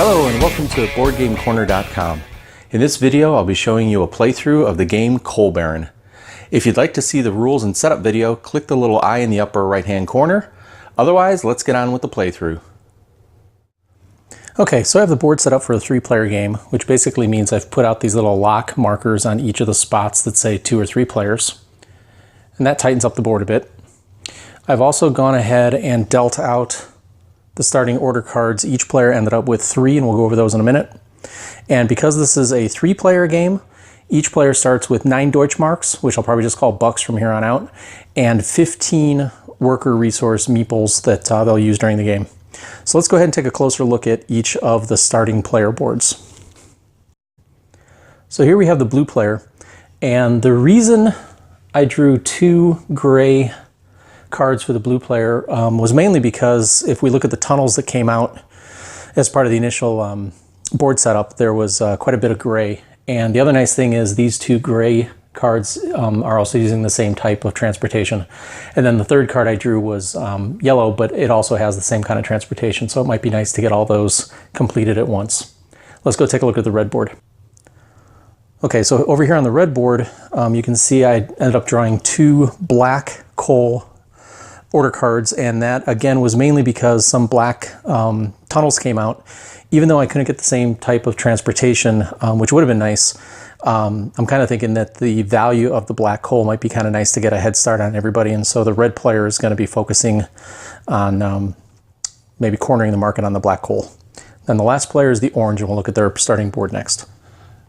Hello and welcome to BoardGameCorner.com. In this video I'll be showing you a playthrough of the game Coal Baron. If you'd like to see the rules and setup video, click the little eye in the upper right hand corner. Otherwise, let's get on with the playthrough. Okay, so I have the board set up for a 3-player game, which basically means I've put out these little lock markers on each of the spots that say 2 or 3 players. And that tightens up the board a bit. I've also gone ahead and dealt out the starting order cards. Each player ended up with 3, and we'll go over those in a minute. And because this is a 3-player game, each player starts with 9 Deutschmarks, which I'll probably just call bucks from here on out, and 15 worker resource meeples that they'll use during the game. So let's go ahead and take a closer look at each of the starting player boards. So here we have the blue player, and the reason I drew 2 gray cards for the blue player was mainly because if we look at the tunnels that came out as part of the initial board setup, there was quite a bit of gray. And the other nice thing is these 2 gray cards are also using the same type of transportation. And then the third card I drew was yellow, but it also has the same kind of transportation, so it might be nice to get all those completed at once. Let's go take a look at the red board. Okay, so over here on the red board, you can see I ended up drawing 2 black coal order cards, and that again was mainly because some black tunnels came out. Even though I couldn't get the same type of transportation, which would have been nice, I'm kind of thinking that the value of the black coal might be kind of nice to get a head start on everybody, and so the red player is going to be focusing on maybe cornering the market on the black coal. Then the last player is the orange, and we'll look at their starting board next.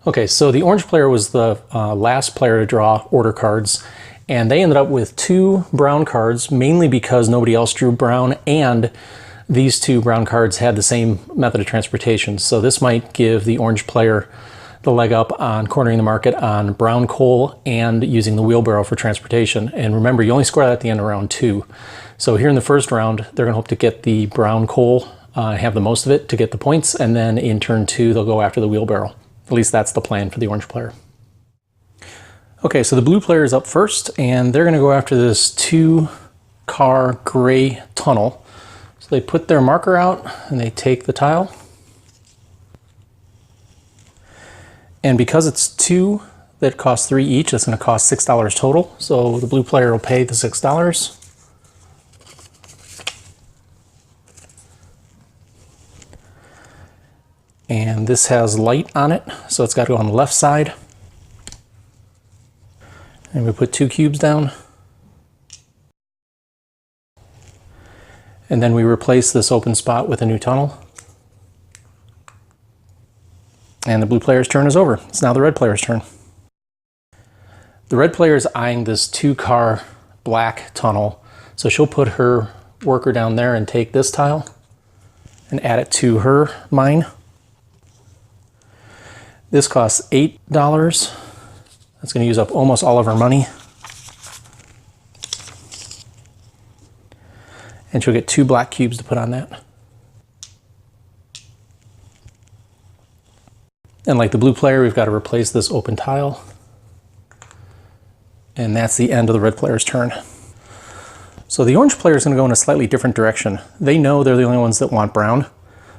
Okay, so the orange player was the last player to draw order cards, and they ended up with 2 brown cards, mainly because nobody else drew brown, and these 2 brown cards had the same method of transportation. So this might give the orange player the leg up on cornering the market on brown coal and using the wheelbarrow for transportation. And remember, you only score that at the end of round 2. So here in the first round, they're going to hope to get the brown coal, have the most of it to get the points, and then in turn 2, they'll go after the wheelbarrow. At least that's the plan for the orange player. Okay, so the blue player is up first, and they're going to go after this 2-car gray tunnel. So they put their marker out, and they take the tile. And because it's 2 that cost 3 each, it's going to cost $6 total. So the blue player will pay the $6. And this has light on it, so it's got to go on the left side. And we put 2 cubes down. And then we replace this open spot with a new tunnel. And the blue player's turn is over. It's now the red player's turn. The red player is eyeing this 2-car black tunnel. So she'll put her worker down there and take this tile and add it to her mine. This costs $8. That's going to use up almost all of her money. And she'll get 2 black cubes to put on that. And like the blue player, we've got to replace this open tile. And that's the end of the red player's turn. So the orange player is going to go in a slightly different direction. They know they're the only ones that want brown.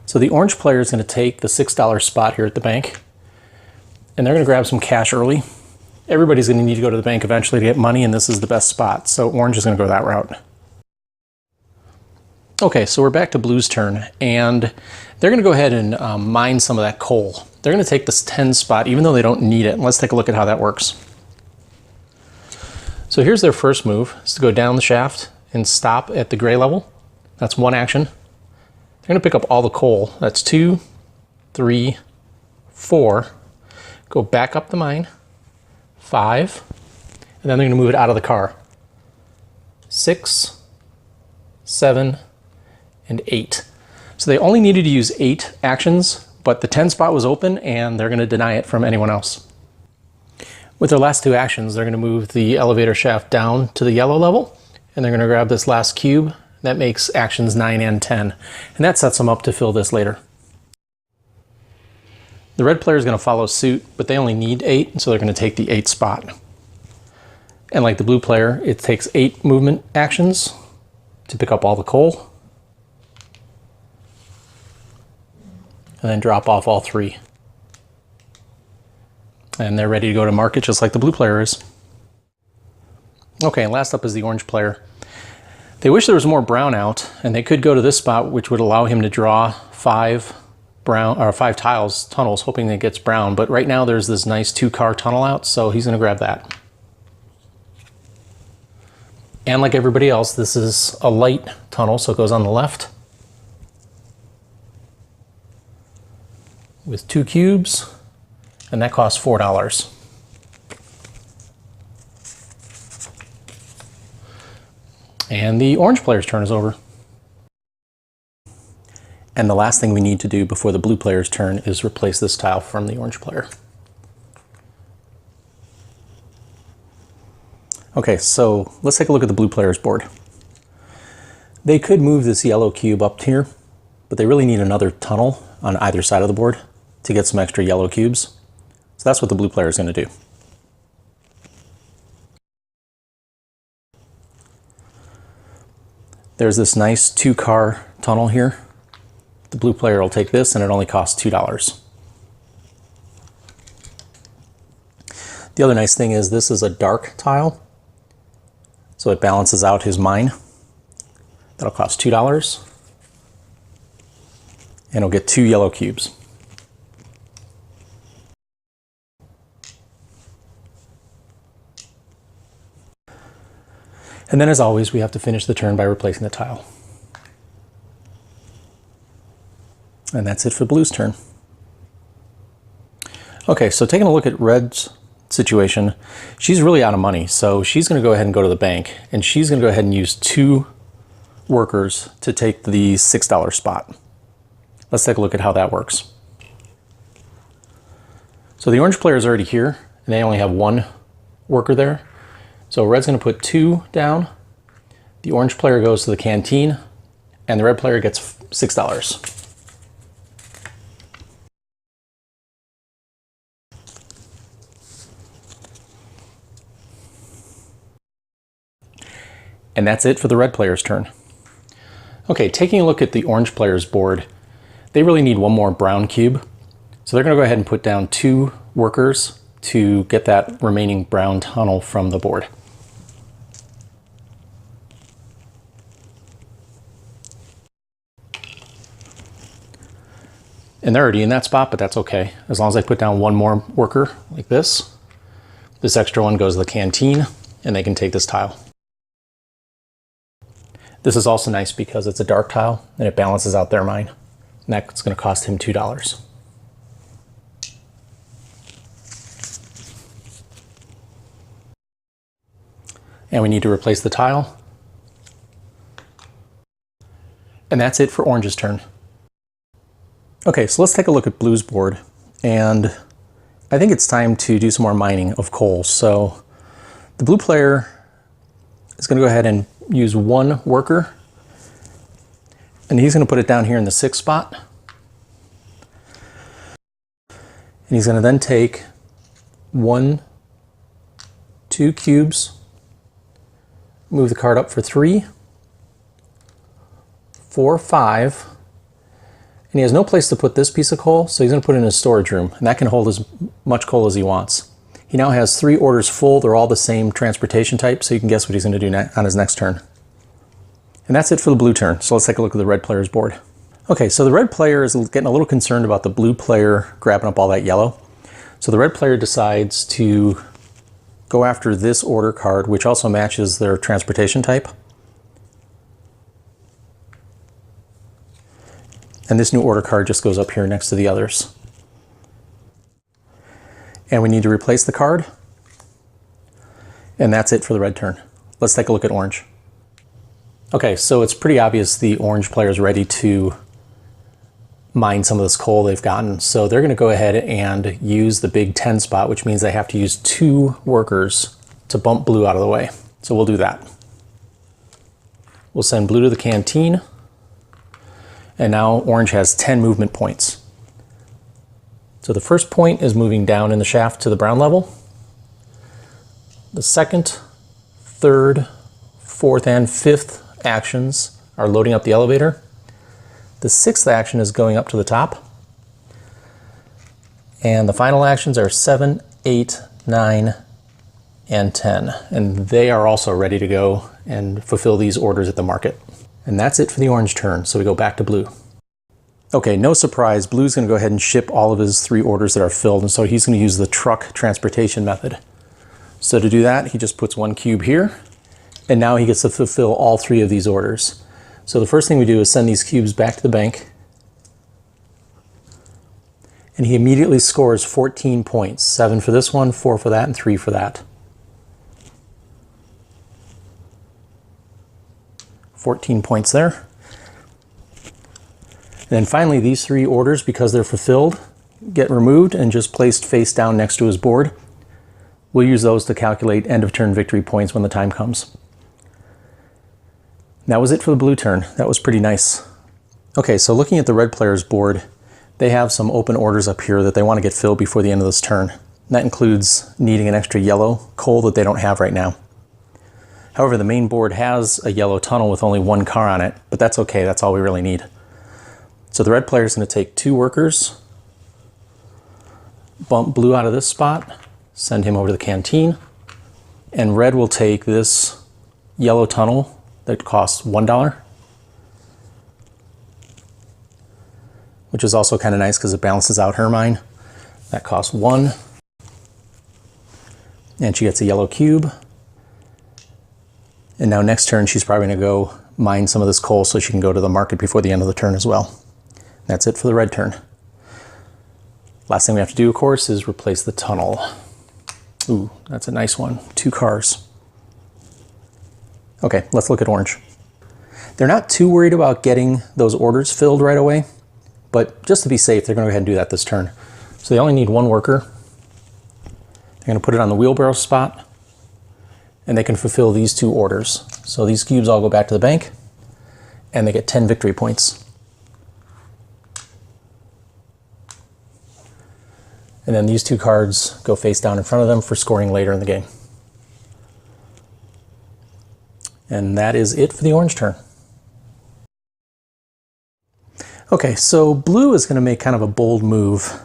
So the orange player is going to take the $6 spot here at the bank. And they're going to grab some cash early. Everybody's going to need to go to the bank eventually to get money, and this is the best spot. So orange is going to go that route. Okay, so we're back to blue's turn, and they're going to go ahead and mine some of that coal. They're going to take this 10 spot, even though they don't need it. Let's take a look at how that works. So here's their first move, is to go down the shaft and stop at the gray level. That's one action. They're going to pick up all the coal. That's 2, 3, 4. Go back up the mine. 5. And then they're going to move it out of the car. 6, 7, and 8. So they only needed to use 8 actions, but the 10 spot was open, and they're going to deny it from anyone else. With their last 2 actions, they're going to move the elevator shaft down to the yellow level, and they're going to grab this last cube. That makes actions 9 and 10, and that sets them up to fill this later. The red player is going to follow suit, but they only need 8, so they're going to take the 8 spot. And like the blue player, it takes 8 movement actions to pick up all the coal. and then drop off all 3. And they're ready to go to market just like the blue player is. Okay, and last up is the orange player. They wish there was more brown out, and they could go to this spot, which would allow him to draw 5 tunnels, hoping that it gets brown. But right now there's this nice 2-car tunnel out, so he's going to grab that. And like everybody else, this is a light tunnel, so it goes on the left with 2 cubes, and that costs $4. And the orange player's turn is over. And the last thing we need to do before the blue player's turn is replace this tile from the orange player. Okay, so let's take a look at the blue player's board. They could move this yellow cube up here, but they really need another tunnel on either side of the board to get some extra yellow cubes. So that's what the blue player is going to do. There's this nice 2-car tunnel here. The blue player will take this, and it only costs $2. The other nice thing is this is a dark tile, so it balances out his mine. That'll cost $2, and he'll get 2 yellow cubes. And then, as always, we have to finish the turn by replacing the tile. And that's it for blue's turn. Okay, so taking a look at red's situation, she's really out of money, so she's going to go ahead and go to the bank, and she's going to go ahead and use 2 workers to take the $6 spot. Let's take a look at how that works. So the orange player is already here, and they only have 1 worker there. So red's going to put 2 down, the orange player goes to the canteen, and the red player gets $6. And that's it for the red player's turn. Okay, taking a look at the orange player's board, they really need 1 more brown cube. So they're going to go ahead and put down 2 workers to get that remaining brown tunnel from the board. And they're already in that spot, but that's okay. As long as I put down 1 more worker like this, this extra one goes to the canteen, and they can take this tile. This is also nice because it's a dark tile and it balances out their mine. And that's going to cost him $2. And we need to replace the tile. And that's it for orange's turn. Okay, so let's take a look at blue's board. And I think it's time to do some more mining of coal. So the blue player is going to go ahead and use 1 worker, and he's going to put it down here in the 6th spot. And he's going to then take 1, 2 cubes, move the card up for 3, 4, 5, and he has no place to put this piece of coal, so he's going to put it in his storage room, and that can hold as much coal as he wants. He now has 3 orders full. They're all the same transportation type, so you can guess what he's going to do on his next turn. And that's it for the blue turn. So let's take a look at the red player's board. Okay, so the red player is getting a little concerned about the blue player grabbing up all that yellow. So the red player decides to go after this order card, which also matches their transportation type. And this new order card just goes up here next to the others. And we need to replace the card. And that's it for the red turn. Let's take a look at orange. Okay, so it's pretty obvious the orange player is ready to mine some of this coal they've gotten. So they're going to go ahead and use the big 10 spot, which means they have to use 2 workers to bump blue out of the way. So we'll do that. We'll send blue to the canteen. And now orange has 10 movement points. So the first point is moving down in the shaft to the brown level. The second, third, fourth, and fifth actions are loading up the elevator. The 6th action is going up to the top. And the final actions are 7, 8, 9, and 10. And they are also ready to go and fulfill these orders at the market. And that's it for the orange turn. So we go back to blue. Okay, no surprise, blue's gonna go ahead and ship all of his 3 orders that are filled, and so he's gonna use the truck transportation method. So to do that, he just puts 1 cube here, and now he gets to fulfill all 3 of these orders. So the first thing we do is send these cubes back to the bank, and he immediately scores 14 points. 7 for this one, 4 for that, and 3 for that. 14 points there. And then finally, these 3 orders, because they're fulfilled, get removed and just placed face down next to his board. We'll use those to calculate end of turn victory points when the time comes. That was it for the blue turn. That was pretty nice. Okay, so looking at the red player's board, they have some open orders up here that they want to get filled before the end of this turn. And that includes needing an extra yellow coal that they don't have right now. However, the main board has a yellow tunnel with only 1 car on it, but that's okay, that's all we really need. So the red player is going to take 2 workers, bump blue out of this spot, send him over to the canteen, and red will take this yellow tunnel that costs $1, which is also kind of nice because it balances out her mine. That costs 1, and she gets a yellow cube. And now next turn she's probably going to go mine some of this coal so she can go to the market before the end of the turn as well. That's it for the red turn. Last thing we have to do, of course, is replace the tunnel. Ooh, that's a nice one. 2 cars. Okay, let's look at orange. They're not too worried about getting those orders filled right away, but just to be safe, they're going to go ahead and do that this turn. So they only need 1 worker. They're going to put it on the wheelbarrow spot, and they can fulfill these 2 orders. So these cubes all go back to the bank, and they get 10 victory points. And then these 2 cards go face down in front of them for scoring later in the game. And that is it for the orange turn. Okay, so blue is going to make kind of a bold move.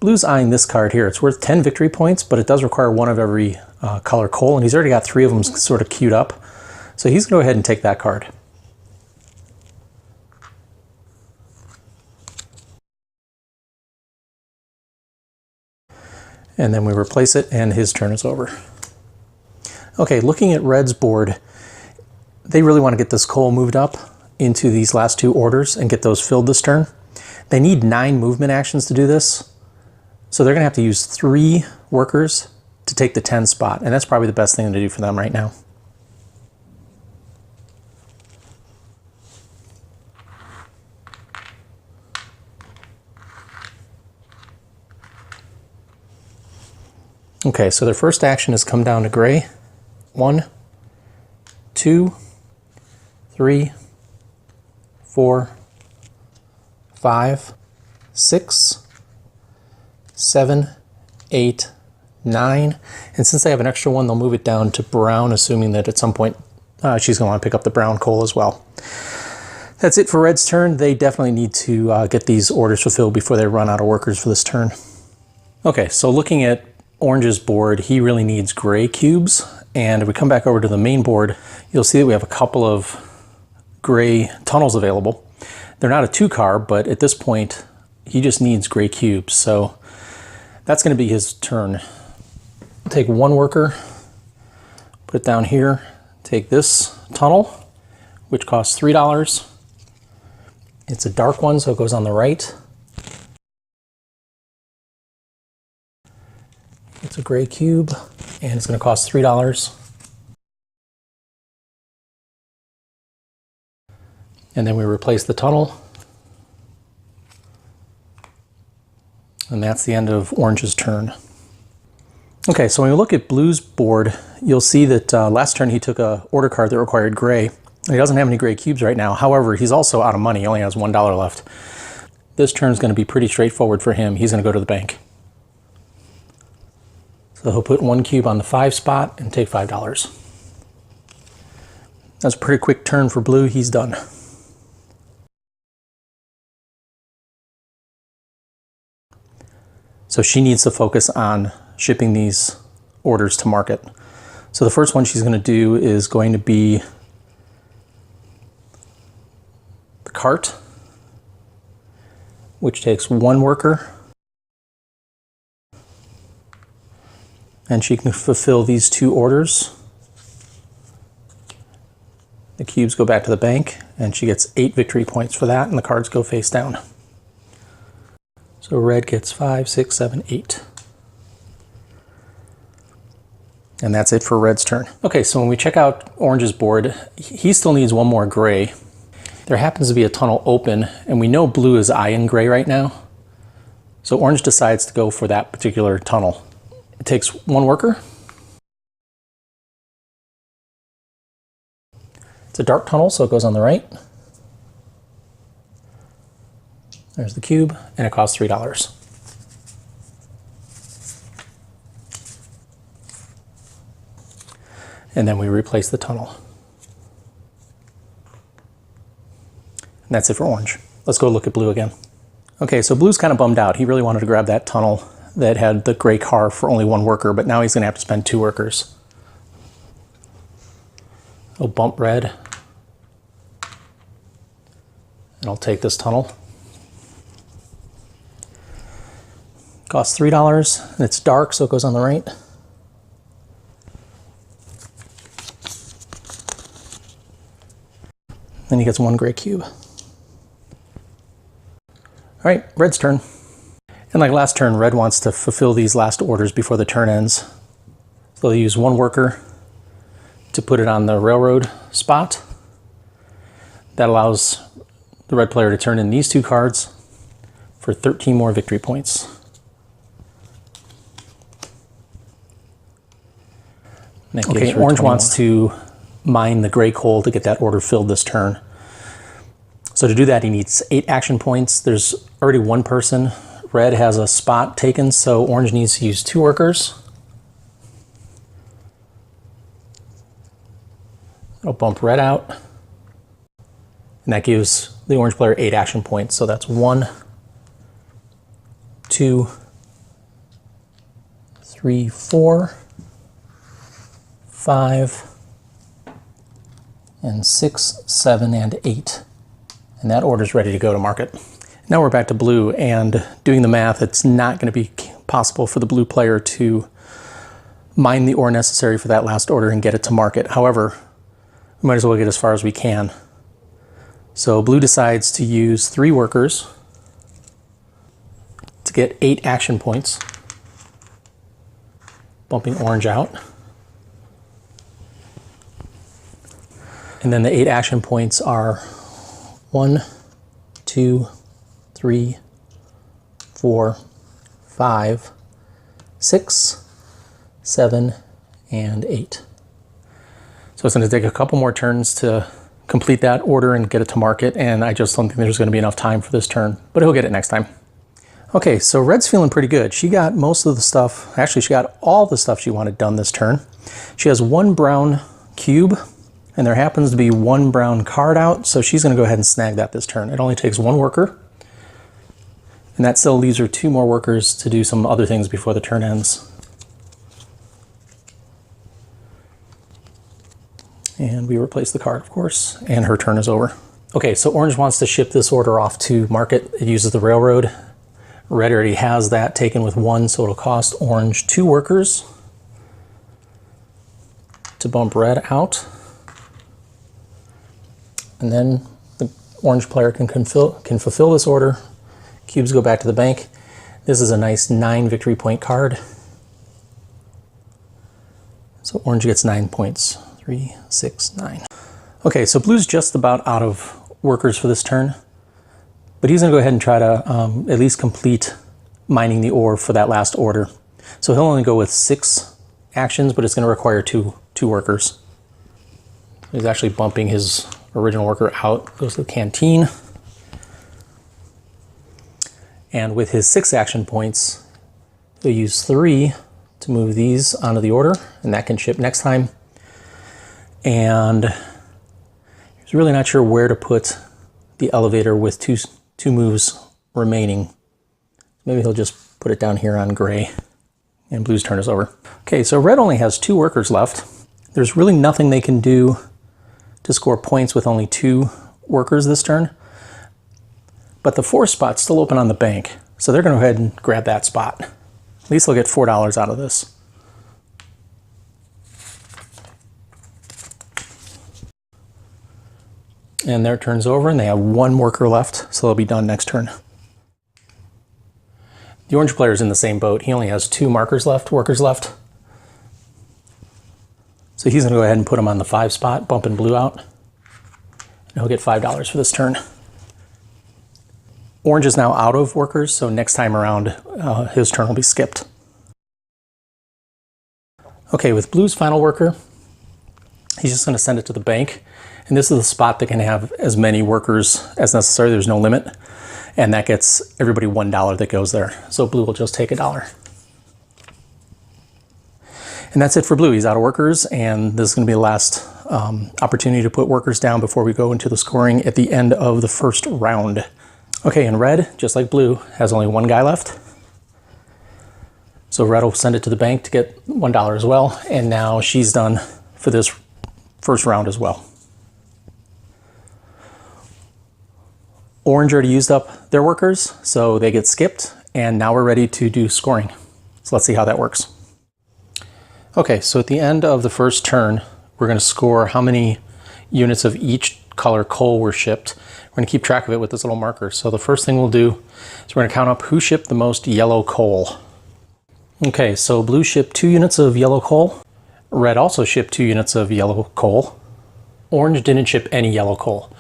Blue's eyeing this card here. It's worth 10 victory points, but it does require 1 of every color coal, and he's already got 3 of them sort of queued up. So he's going to go ahead and take that card. And then we replace it, and his turn is over. Okay, looking at red's board, they really want to get this coal moved up into these last 2 orders and get those filled this turn. They need 9 movement actions to do this, so they're going to have to use 3 workers to take the 10 spot, and that's probably the best thing to do for them right now. Okay, so their first action is come down to gray. 1, 2, 3, 4, 5, 6, 7, 8, 9. And since they have an extra 1, they'll move it down to brown, assuming that at some point she's going to want to pick up the brown coal as well. That's it for red's turn. They definitely need to get these orders fulfilled before they run out of workers for this turn. Okay, so looking at orange's board, he really needs gray cubes. And if we come back over to the main board, you'll see that we have a couple of gray tunnels available. They're not a 2 car, but at this point, he just needs gray cubes. So that's going to be his turn. Take 1 worker, put it down here, take this tunnel, which costs $3. It's a dark one, so it goes on the right. It's a gray cube, and it's going to cost $3. And then we replace the tunnel. And that's the end of orange's turn. Okay, so when we look at blue's board, you'll see that last turn he took a order card that required gray. And he doesn't have any gray cubes right now. However, he's also out of money. He only has $1 left. This turn is going to be pretty straightforward for him. He's going to go to the bank. So he'll put 1 cube on the 5 spot and take $5. That's a pretty quick turn for blue. He's done. So she needs to focus on shipping these orders to market. So the first one she's going to do is going to be the cart, which takes 1 worker. And she can fulfill these 2 orders. The cubes go back to the bank, and she gets 8 victory points for that, and the cards go face down. So red gets 5, 6, 7, 8. And that's it for red's turn. Okay, so when we check out orange's board, he still needs 1 more gray. There happens to be a tunnel open, and we know blue is eyeing gray right now. So orange decides to go for that particular tunnel. It takes 1 worker. It's a dark tunnel, so it goes on the right. There's the cube, and it costs $3. And then we replace the tunnel. And that's it for orange. Let's go look at blue again. Okay, so blue's kind of bummed out. He really wanted to grab that tunnel that had the gray car for only 1 worker, but now he's going to have to spend 2 workers. He'll bump red. And I'll take this tunnel. Costs $3, and it's dark, so it goes on the right. Then he gets 1 gray cube. All right, red's turn. And like last turn, red wants to fulfill these last orders before the turn ends. So they'll use 1 worker to put it on the railroad spot. That allows the red player to turn in these 2 cards for 13 more victory points. Okay, orange wants to mine the gray coal to get that order filled this turn. So to do that, he needs 8 action points. There's already 1 person. Red has a spot taken, so orange needs to use 2 workers. It'll bump red out. And that gives the orange player 8 action points. So that's 1, 2, 3, 4, 5, and 6, 7, and 8. And that order's ready to go to market. Now we're back to blue, and doing the math, it's not going to be possible for the blue player to mine the ore necessary for that last order and get it to market. However, we might as well get as far as we can. So blue decides to use 3 workers to get 8 action points, bumping orange out. And then the 8 action points are 1, 2, 3, 4, 5, 6, 7, and 8. So it's going to take a couple more turns to complete that order and get it to market, and I just don't think there's going to be enough time for this turn, but he'll get it next time. Okay, so red's feeling pretty good. She got most of the stuff, actually she got all the stuff she wanted done this turn. She has 1 brown cube, and there happens to be 1 brown card out, so she's going to go ahead and snag that this turn. It only takes 1 worker, and that still leaves her 2 more workers to do some other things before the turn ends. And we replace the card, of course, and her turn is over. Okay, so orange wants to ship this order off to market. It uses the railroad. Red already has that taken with 1, so it'll cost orange 2 workers to bump red out. And then the orange player can fulfill this order. Cubes go back to the bank. This is a nice 9 victory point card. So orange gets 9 points. 3, 6, 9. Okay, so blue's just about out of workers for this turn, but he's going to go ahead and try to at least complete mining the ore for that last order. So he'll only go with 6 actions, but it's going to require two workers. He's actually bumping his original worker out, goes to the canteen. And with his 6 action points, he'll use 3 to move these onto the order, and that can ship next time. And he's really not sure where to put the elevator with two moves remaining. Maybe he'll just Put it down here on gray, and blue's turn is over. Okay, so red only has 2 workers left. There's really nothing they can do to score points with only 2 workers this turn. But the 4th spot's still open on the bank, so they're going to go ahead and grab that spot. At least they'll get $4 out of this. And their turn's over, and they have 1 worker left, so they'll be done next turn. The orange player's in the same boat. He only has 2 workers left. So he's going to go ahead and put him on the 5 spot, bumping blue out. And he'll get $5 for this turn. Orange is now out of workers, so next time around, his turn will be skipped. Okay, with blue's final worker, he's just going to send it to the bank. And this is the spot that can have as many workers as necessary. There's no limit. And that gets everybody $1 that goes there. So blue will just take $1. And that's it for blue. He's out of workers, and this is going to be the last opportunity to put workers down before we go into the scoring at the end of the first round. Okay, and red, just like blue, has only 1 guy left. So red will send it to the bank to get $1 as well. And now she's done for this first round as well. Orange already used up their workers, so they get skipped, and now we're ready to do scoring. So let's see how that works. Okay, so at the end of the first turn, we're going to score how many units of each color coal were shipped. We're going to keep track of it with this little marker. So the first thing we'll do is we're going to count up who shipped the most yellow coal. Okay, so blue shipped 2 units of yellow coal. Red also shipped 2 units of yellow coal. Orange didn't ship any yellow coal.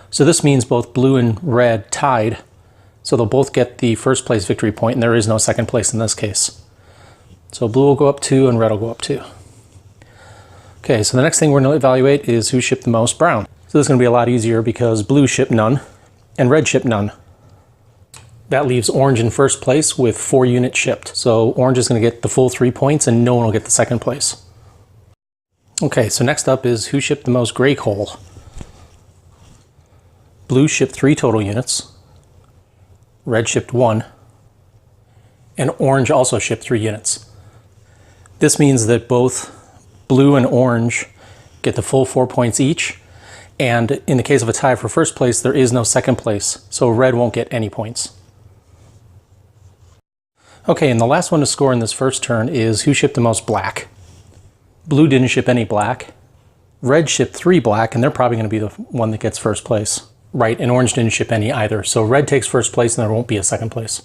So this means both blue and red tied, so they'll both get the first place victory point, and there is no second place in this case. So blue will go up 2 and red will go up 2. Okay, so the next thing we're going to evaluate is who shipped the most brown. So this is going to be a lot easier because blue shipped none and red shipped none. That leaves orange in first place with 4 units shipped. So orange is going to get the full 3 points and no one will get the second place. Okay, so next up is who shipped the most gray coal. Blue shipped 3 total units, red shipped 1, and orange also shipped 3 units. This means that both blue and orange get the full 4 points each, and in the case of a tie for first place, there is no second place, so red won't get any points. Okay, and the last one to score in this first turn is who shipped the most black. Blue didn't ship any black, red shipped 3 black, and they're probably going to be the one that gets first place. Right, and orange didn't ship any either. So red takes first place and there won't be a second place.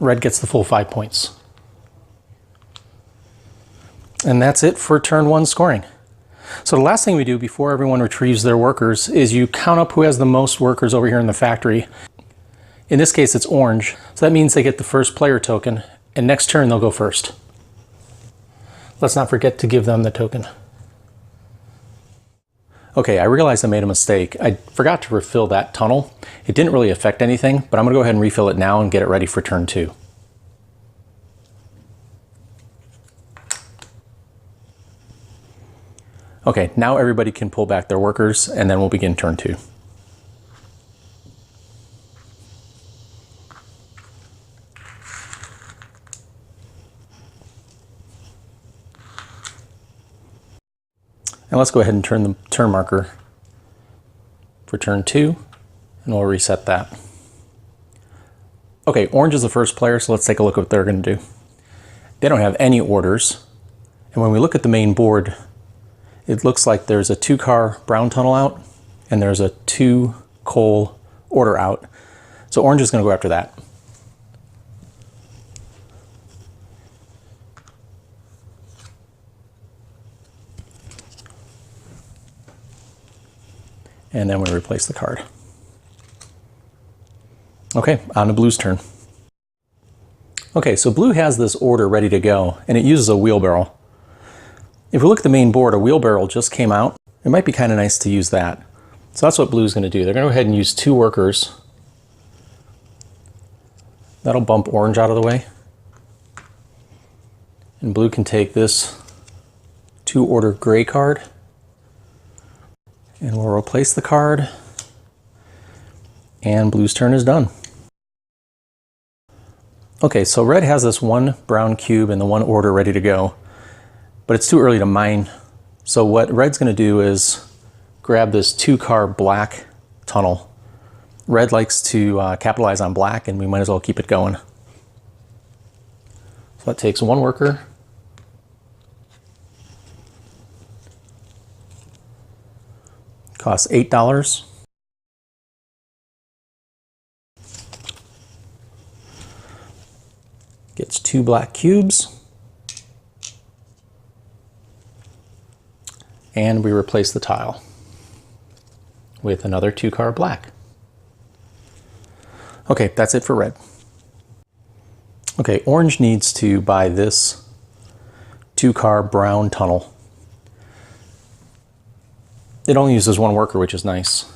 Red gets the full 5 points. And that's it for turn 1 scoring. So the last thing we do before everyone retrieves their workers is you count up who has the most workers over here in the factory. In this case, it's orange. So that means they get the first player token, and next turn they'll go first. Let's not forget to give them the token. Okay, I realized I made a mistake. I forgot to refill that tunnel. It didn't really affect anything, but I'm going to go ahead and refill it now and get it ready for turn 2. Okay, now everybody can pull back their workers, and then we'll begin turn 2. And let's go ahead and turn the turn marker for turn 2, and we'll reset that. Okay, orange is the first player, so let's take a look at what they're going to do. They don't have any orders, and when we look at the main board, it looks like there's a 2-car brown tunnel out, and there's a 2 coal order out. So orange is going to go after that. And then we replace the card. Okay, on to blue's turn. Okay, so blue has this order ready to go, and it uses a wheelbarrow. If we look at the main board, a wheelbarrow just came out. It might be kind of nice to use that. So that's what blue's going to do. They're going to go ahead and use 2 workers. That'll bump orange out of the way. And blue can take this 2 order gray card. And we'll replace the card, and blue's turn is done. Okay, so red has this one brown cube and the one order ready to go, but it's too early to mine. So what red's going to do is grab this 2-car black tunnel. Red likes to capitalize on black, and we might as well keep it going. So that takes 1 worker. Costs $8. Gets 2 black cubes. And we replace the tile with another 2-car black. Okay, that's it for red. Okay, orange needs to buy this 2-car brown tunnel. It only uses 1 worker, which is nice.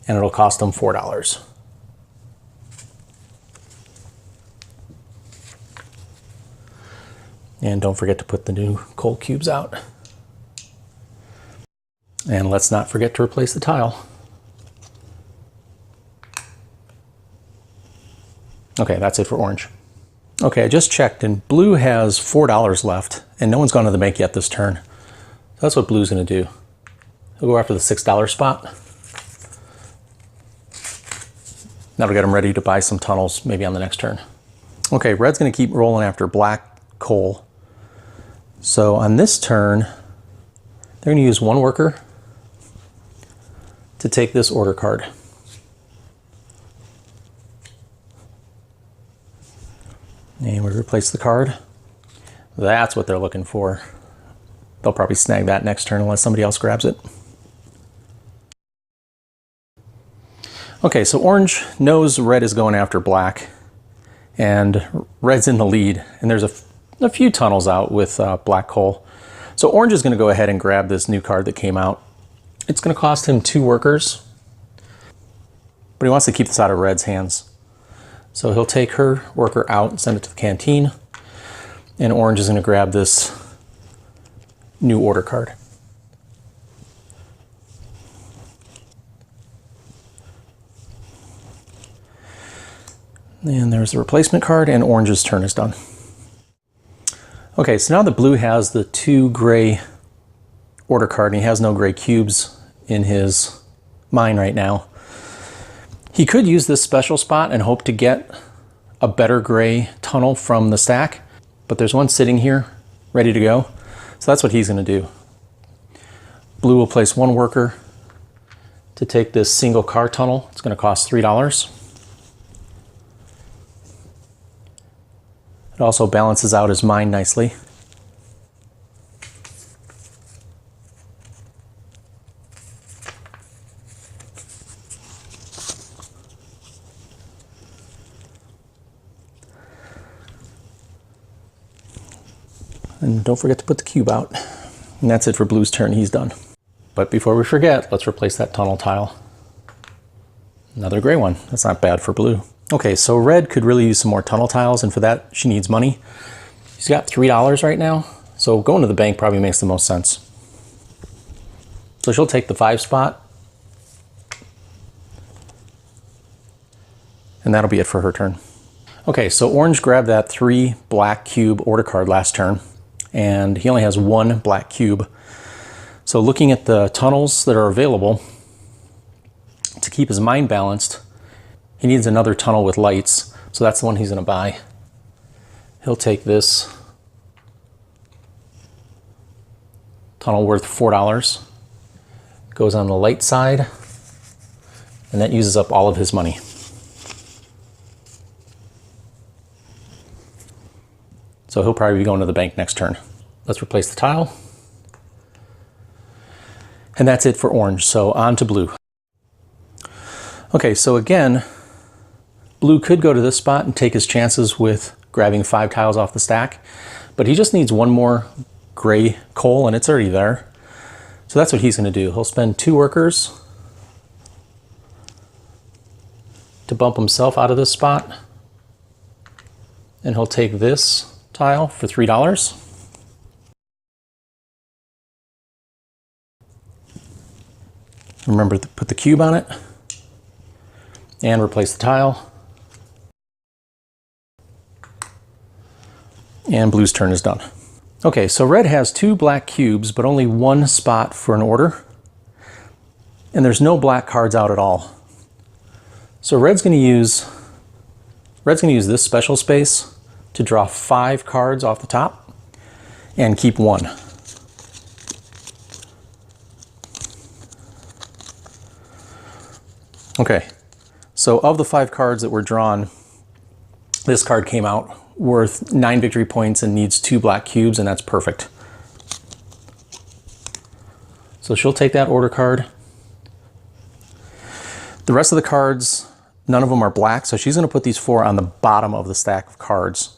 And it'll cost them $4. And don't forget to put the new coal cubes out. And let's not forget to replace the tile. Okay, that's it for orange. Okay, I just checked and blue has $4 left and no one's gone to the bank yet this turn. So that's what blue's gonna do. He'll go after the $6 spot. That'll get him ready to buy some tunnels maybe on the next turn. Okay, red's gonna keep rolling after black coal. So on this turn, they're gonna use 1 worker to take this order card. And we replace the card. That's what they're looking for. They'll probably snag that next turn unless somebody else grabs it. Okay, so orange knows red is going after black, and red's in the lead, and there's a few tunnels out with black coal. So orange is going to go ahead and grab this new card that came out. It's going to cost him 2 workers, but he wants to keep this out of red's hands. So he'll take her worker out and send it to the canteen, and orange is going to grab this new order card. And there's the replacement card, and orange's turn is done. Okay, so now that blue has the 2 gray order card, and he has no gray cubes in his mine right now, he could use this special spot and hope to get a better gray tunnel from the stack, but there's one sitting here ready to go. So that's what he's going to do. Blue will place 1 worker to take this single car tunnel. It's going to cost $3. It also balances out his mine nicely. And don't forget to put the cube out. And that's it for blue's turn, he's done. But before we forget, let's replace that tunnel tile. Another gray one, that's not bad for blue. Okay, so red could really use some more tunnel tiles, and for that she needs money. She's got $3 right now, so going to the bank probably makes the most sense. So she'll take the 5 spot, and that'll be it for her turn. Okay, so orange grabbed that 3 black cube order card last turn, and he only has 1 black cube. So looking at the tunnels that are available, to keep his mine balanced, he needs another tunnel with lights, so that's the one he's going to buy. He'll take this tunnel worth $4, goes on the light side, and that uses up all of his money. So he'll probably be going to the bank next turn. Let's replace the tile. And that's it for orange, so on to blue. Okay, so again, blue could go to this spot and take his chances with grabbing 5 tiles off the stack, but he just needs 1 more gray coal and it's already there. So that's what he's going to do. He'll spend 2 workers to bump himself out of this spot, and he'll take this tile for $3. Remember to put the cube on it. and replace the tile. And blue's turn is done. Okay, so red has 2 black cubes, but only 1 spot for an order. And there's no black cards out at all. So red's gonna use this special space to draw 5 cards off the top and keep 1. Okay, so of the 5 cards that were drawn, this card came out worth 9 victory points and needs 2 black cubes, and that's perfect. So she'll take that order card. The rest of the cards, none of them are black, so she's going to put these 4 on the bottom of the stack of cards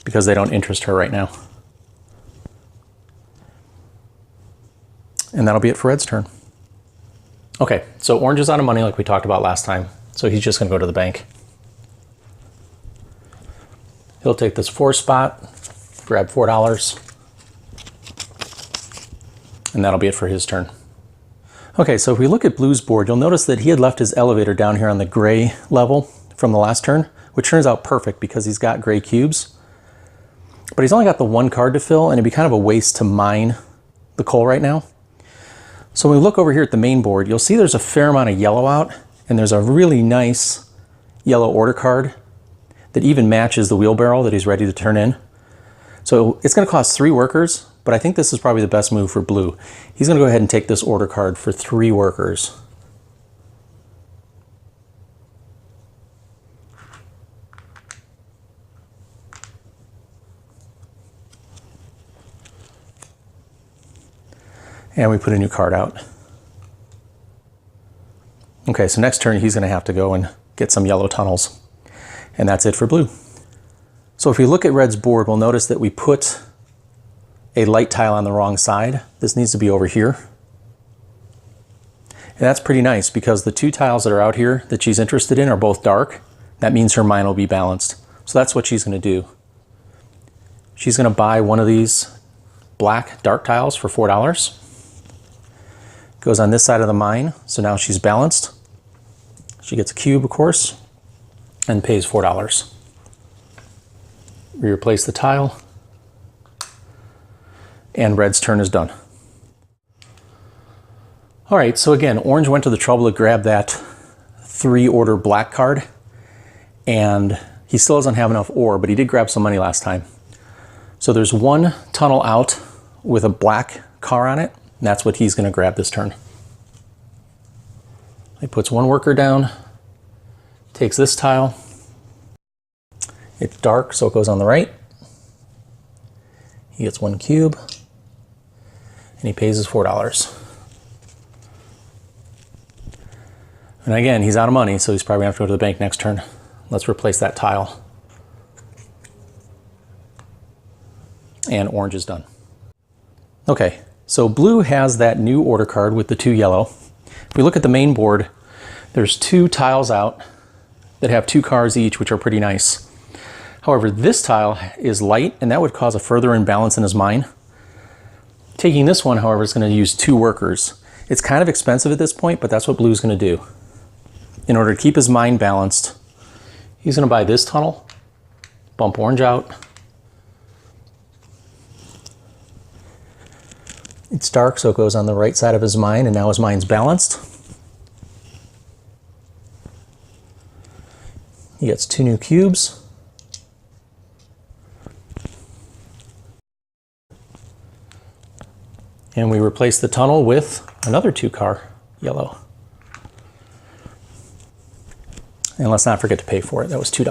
because they don't interest her right now. And that'll be it for red's turn. Okay, so orange is out of money like we talked about last time, so he's just going to go to the bank. He'll take this 4 spot, grab $4, and that'll be it for his turn. Okay, so if we look at blue's board, you'll notice that he had left his elevator down here on the gray level from the last turn, which turns out perfect because he's got gray cubes. But he's only got the 1 card to fill, and it'd be kind of a waste to mine the coal right now. So when we look over here at the main board, you'll see there's a fair amount of yellow out, and there's a really nice yellow order card that even matches the wheelbarrow that he's ready to turn in. So it's going to cost 3 workers, but I think this is probably the best move for blue. He's going to go ahead and take this order card for 3 workers. And we put a new card out. Okay, so next turn he's going to have to go and get some yellow tunnels. And that's it for blue. So if we look at red's board, we'll notice that we put a light tile on the wrong side. This needs to be over here. And that's pretty nice because the 2 tiles that are out here that she's interested in are both dark. That means her mine will be balanced. So that's what she's going to do. She's going to buy one of these black dark tiles for $4. Goes on this side of the mine, so now she's balanced. She gets a cube, of course, and pays $4. We replace the tile, and red's turn is done. All right, so again, orange went to the trouble to grab that 3 order black card, and he still doesn't have enough ore, but he did grab some money last time. So there's 1 tunnel out with a black car on it, and that's what he's going to grab this turn. He puts 1 worker down, takes this tile. It's dark, so it goes on the right. He gets 1 cube, and he pays his $4. And again, he's out of money, so he's probably going to have to go to the bank next turn. Let's replace that tile. And orange is done. Okay. So blue has that new order card with the 2 yellow. If we look at the main board, there's 2 tiles out that have 2 cards each, which are pretty nice. However, this tile is light, and that would cause a further imbalance in his mine. Taking this one, however, is going to use 2 workers. It's kind of expensive at this point, but that's what blue's going to do. In order to keep his mine balanced, he's going to buy this tunnel, bump orange out. It's dark, so it goes on the right side of his mine, and now his mine's balanced. He gets 2 new cubes. And we replace the tunnel with another 2 car yellow. And let's not forget to pay for it. That was $2.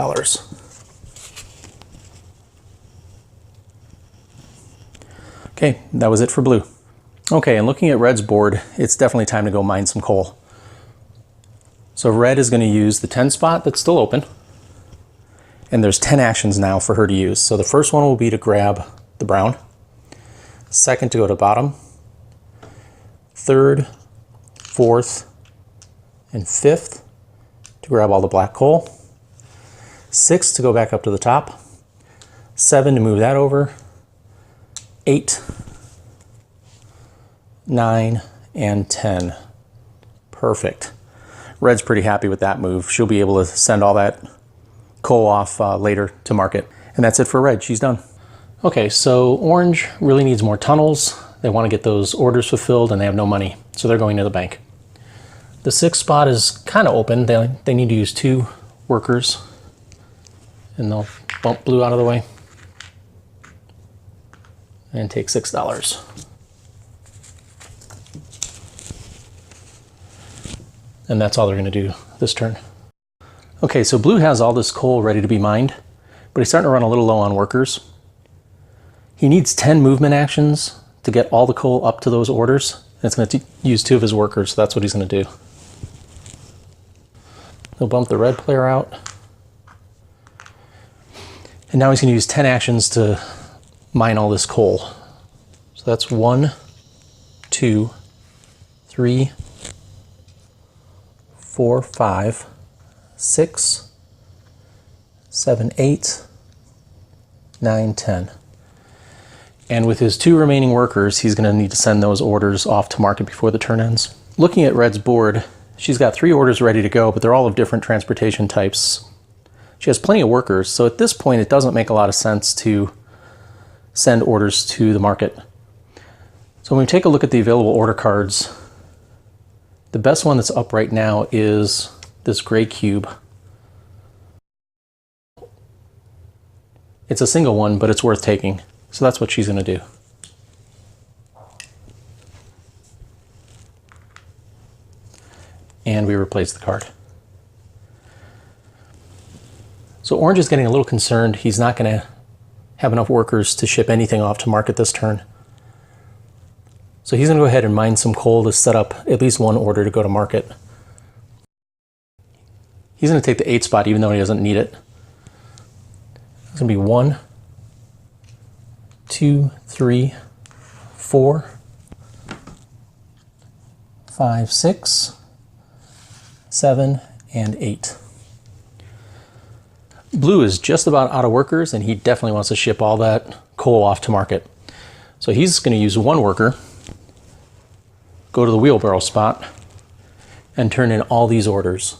Okay, that was it for blue. Okay, and looking at red's board, it's definitely time to go mine some coal. So red is going to use the 10 spot that's still open. And there's 10 actions now for her to use. So the first one will be to grab the brown. Second to go to bottom. Third, fourth, and fifth to grab all the black coal. 6 to go back up to the top. 7 to move that over. 8, 9, and 10. Perfect. Red's pretty happy with that move. She'll be able to send all that coal off later to market. And that's it for Red. She's done. Okay, so Orange really needs more tunnels. They want to get those orders fulfilled and they have no money, so they're going to the bank. The 6th spot is kind of open. They need to use 2 workers, and they'll bump Blue out of the way and take $6. And that's all they're going to do this turn. Okay, so Blue has all this coal ready to be mined, but he's starting to run a little low on workers. He needs 10 movement actions to get all the coal up to those orders, and it's going to use 2 of his workers, so that's what he's going to do. He'll bump the red player out. And now he's going to use 10 actions to mine all this coal. So that's 1, 2, 3, 4, 5, 6, 7, 8, 9, 10. And with his 2 remaining workers, he's going to need to send those orders off to market before the turn ends. Looking at Red's board, she's got 3 orders ready to go, but they're all of different transportation types. She has plenty of workers, so at this point it doesn't make a lot of sense to send orders to the market. So when we take a look at the available order cards, the best one that's up right now is this gray cube. It's a single one, but it's worth taking. So that's what she's going to do. And we replace the card. So Orange is getting a little concerned. He's not going to have enough workers to ship anything off to market this turn. So he's going to go ahead and mine some coal to set up at least 1 order to go to market. He's going to take the 8 spot even though he doesn't need it. It's going to be 1, 2, 3, 4, 5, 6, 7, and 8. Blue is just about out of workers, and he definitely wants to ship all that coal off to market. So he's going to use 1 worker, go to the wheelbarrow spot, and turn in all these orders.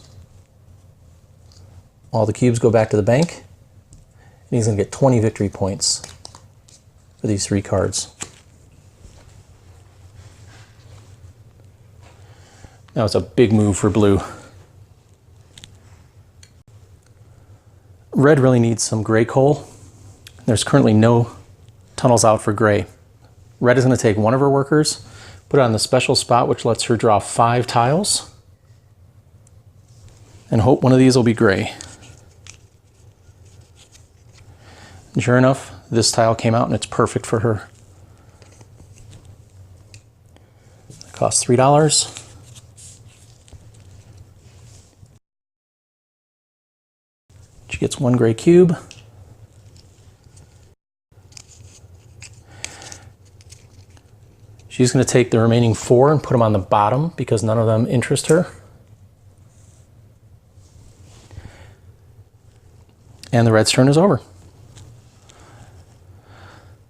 All the cubes go back to the bank, and he's going to get 20 victory points for these 3 cards. Now it's a big move for Blue. Red really needs some gray coal. There's currently no tunnels out for gray. Red is going to take 1 of her workers, put it on the special spot, which lets her draw 5 tiles, and hope one of these will be gray. And sure enough, this tile came out and it's perfect for her. It costs $3. She gets 1 gray cube. She's going to take the remaining 4 and put them on the bottom because none of them interest her. And the red's turn is over.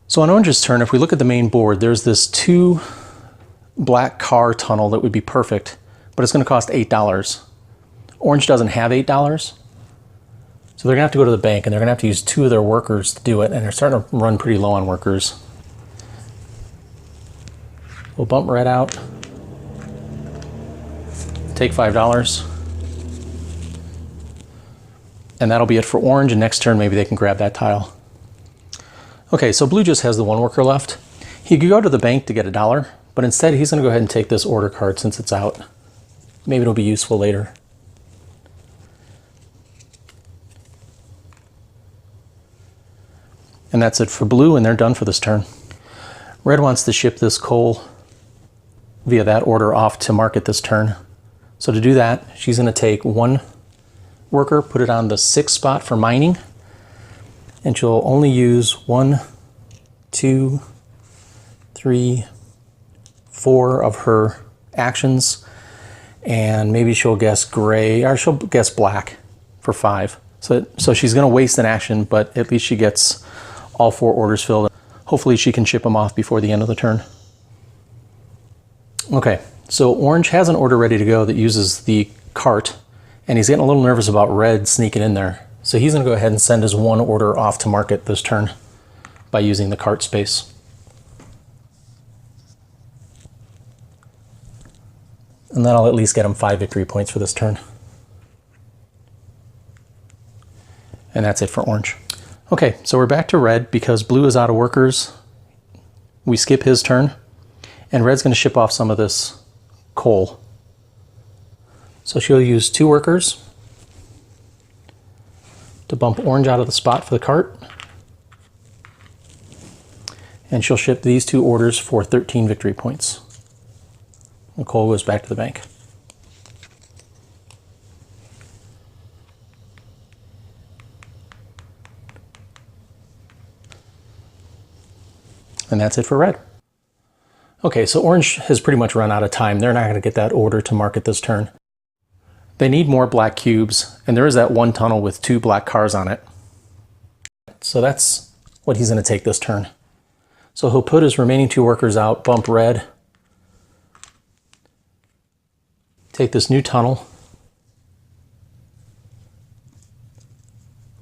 So on Orange's turn, if we look at the main board, there's this 2 black car tunnel that would be perfect, but it's going to cost $8. Orange doesn't have $8. So they're going to have to go to the bank, and they're going to have to use 2 of their workers to do it, and they're starting to run pretty low on workers. We'll bump Red out, take $5, and that'll be it for Orange, and next turn maybe they can grab that tile. Okay, so Blue just has the 1 worker left. He could go to the bank to get $1, but instead he's going to go ahead and take this order card since it's out. Maybe it'll be useful later. And that's it for Blue, and they're done for this turn. Red wants to ship this coal via that order off to market this turn. So to do that, she's going to take 1 worker, put it on the 6th spot for mining, and she'll only use 1, 2, 3, 4 of her actions, and maybe she'll guess gray, or she'll guess black for 5. So she's going to waste an action, but at least she gets all 4 orders filled. Hopefully she can ship them off before the end of the turn. Okay, so Orange has an order ready to go that uses the cart, and he's getting a little nervous about red sneaking in there. So he's going to go ahead and send his one order off to market this turn by using the cart space. And that'll at least get him 5 victory points for this turn. And that's it for orange. Okay, so we're back to red because blue is out of workers. We skip his turn, and red's going to ship off some of this coal. So she'll use 2 workers to bump orange out of the spot for the cart. And she'll ship these 2 orders for 13 victory points. And coal goes back to the bank. And that's it for red. Okay, so orange has pretty much run out of time. They're not going to get that order to market this turn. They need more black cubes, and there is that one tunnel with 2 black cars on it. So that's what he's going to take this turn. So he'll put his remaining 2 workers out, bump red, take this new tunnel.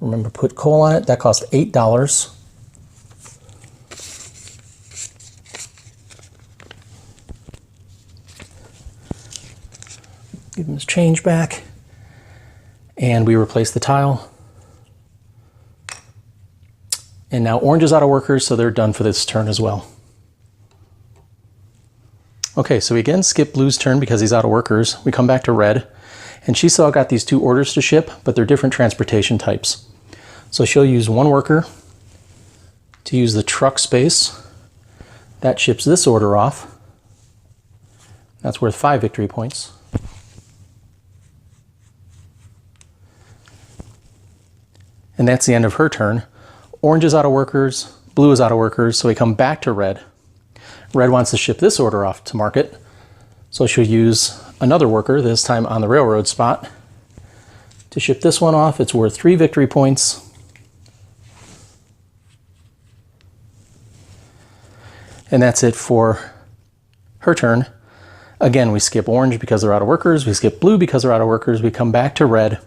Remember, put coal on it. That cost $8. Give him his change back, and we replace the tile. And now orange is out of workers, so they're done for this turn as well. Okay, so we again skip blue's turn because he's out of workers. We come back to red, and she's still got these 2 orders to ship, but they're different transportation types. So she'll use 1 worker to use the truck space. That ships this order off. That's worth 5 victory points. And that's the end of her turn. Orange is out of workers, blue is out of workers, so we come back to red. Red wants to ship this order off to market, so she'll use another worker, this time on the railroad spot, to ship this one off. It's worth 3 victory points. And that's it for her turn. Again, we skip orange because they're out of workers, we skip blue because they're out of workers, we come back to red.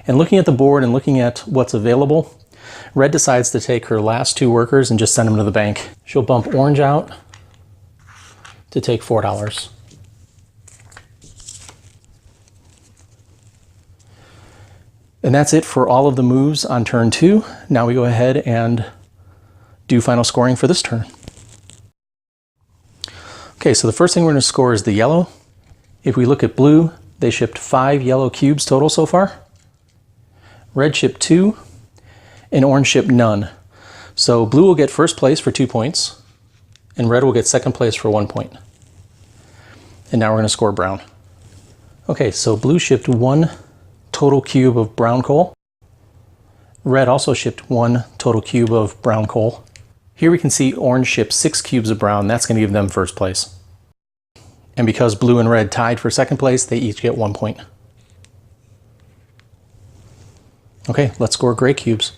And looking at the board and looking at what's available, red decides to take her last 2 workers and just send them to the bank. She'll bump orange out to take $4. And that's it for all of the moves on turn 2. Now we go ahead and do final scoring for this turn. Okay, so the first thing we're going to score is the yellow. If we look at blue, they shipped 5 yellow cubes total so far. Red shipped 2, and orange shipped none. So blue will get first place for 2 points, and red will get second place for 1 point. And now we're going to score brown. Okay, so blue shipped 1 total cube of brown coal. Red also shipped 1 total cube of brown coal. Here we can see orange shipped 6 cubes of brown. That's going to give them first place. And because blue and red tied for second place, they each get 1 point. Okay, let's score gray cubes.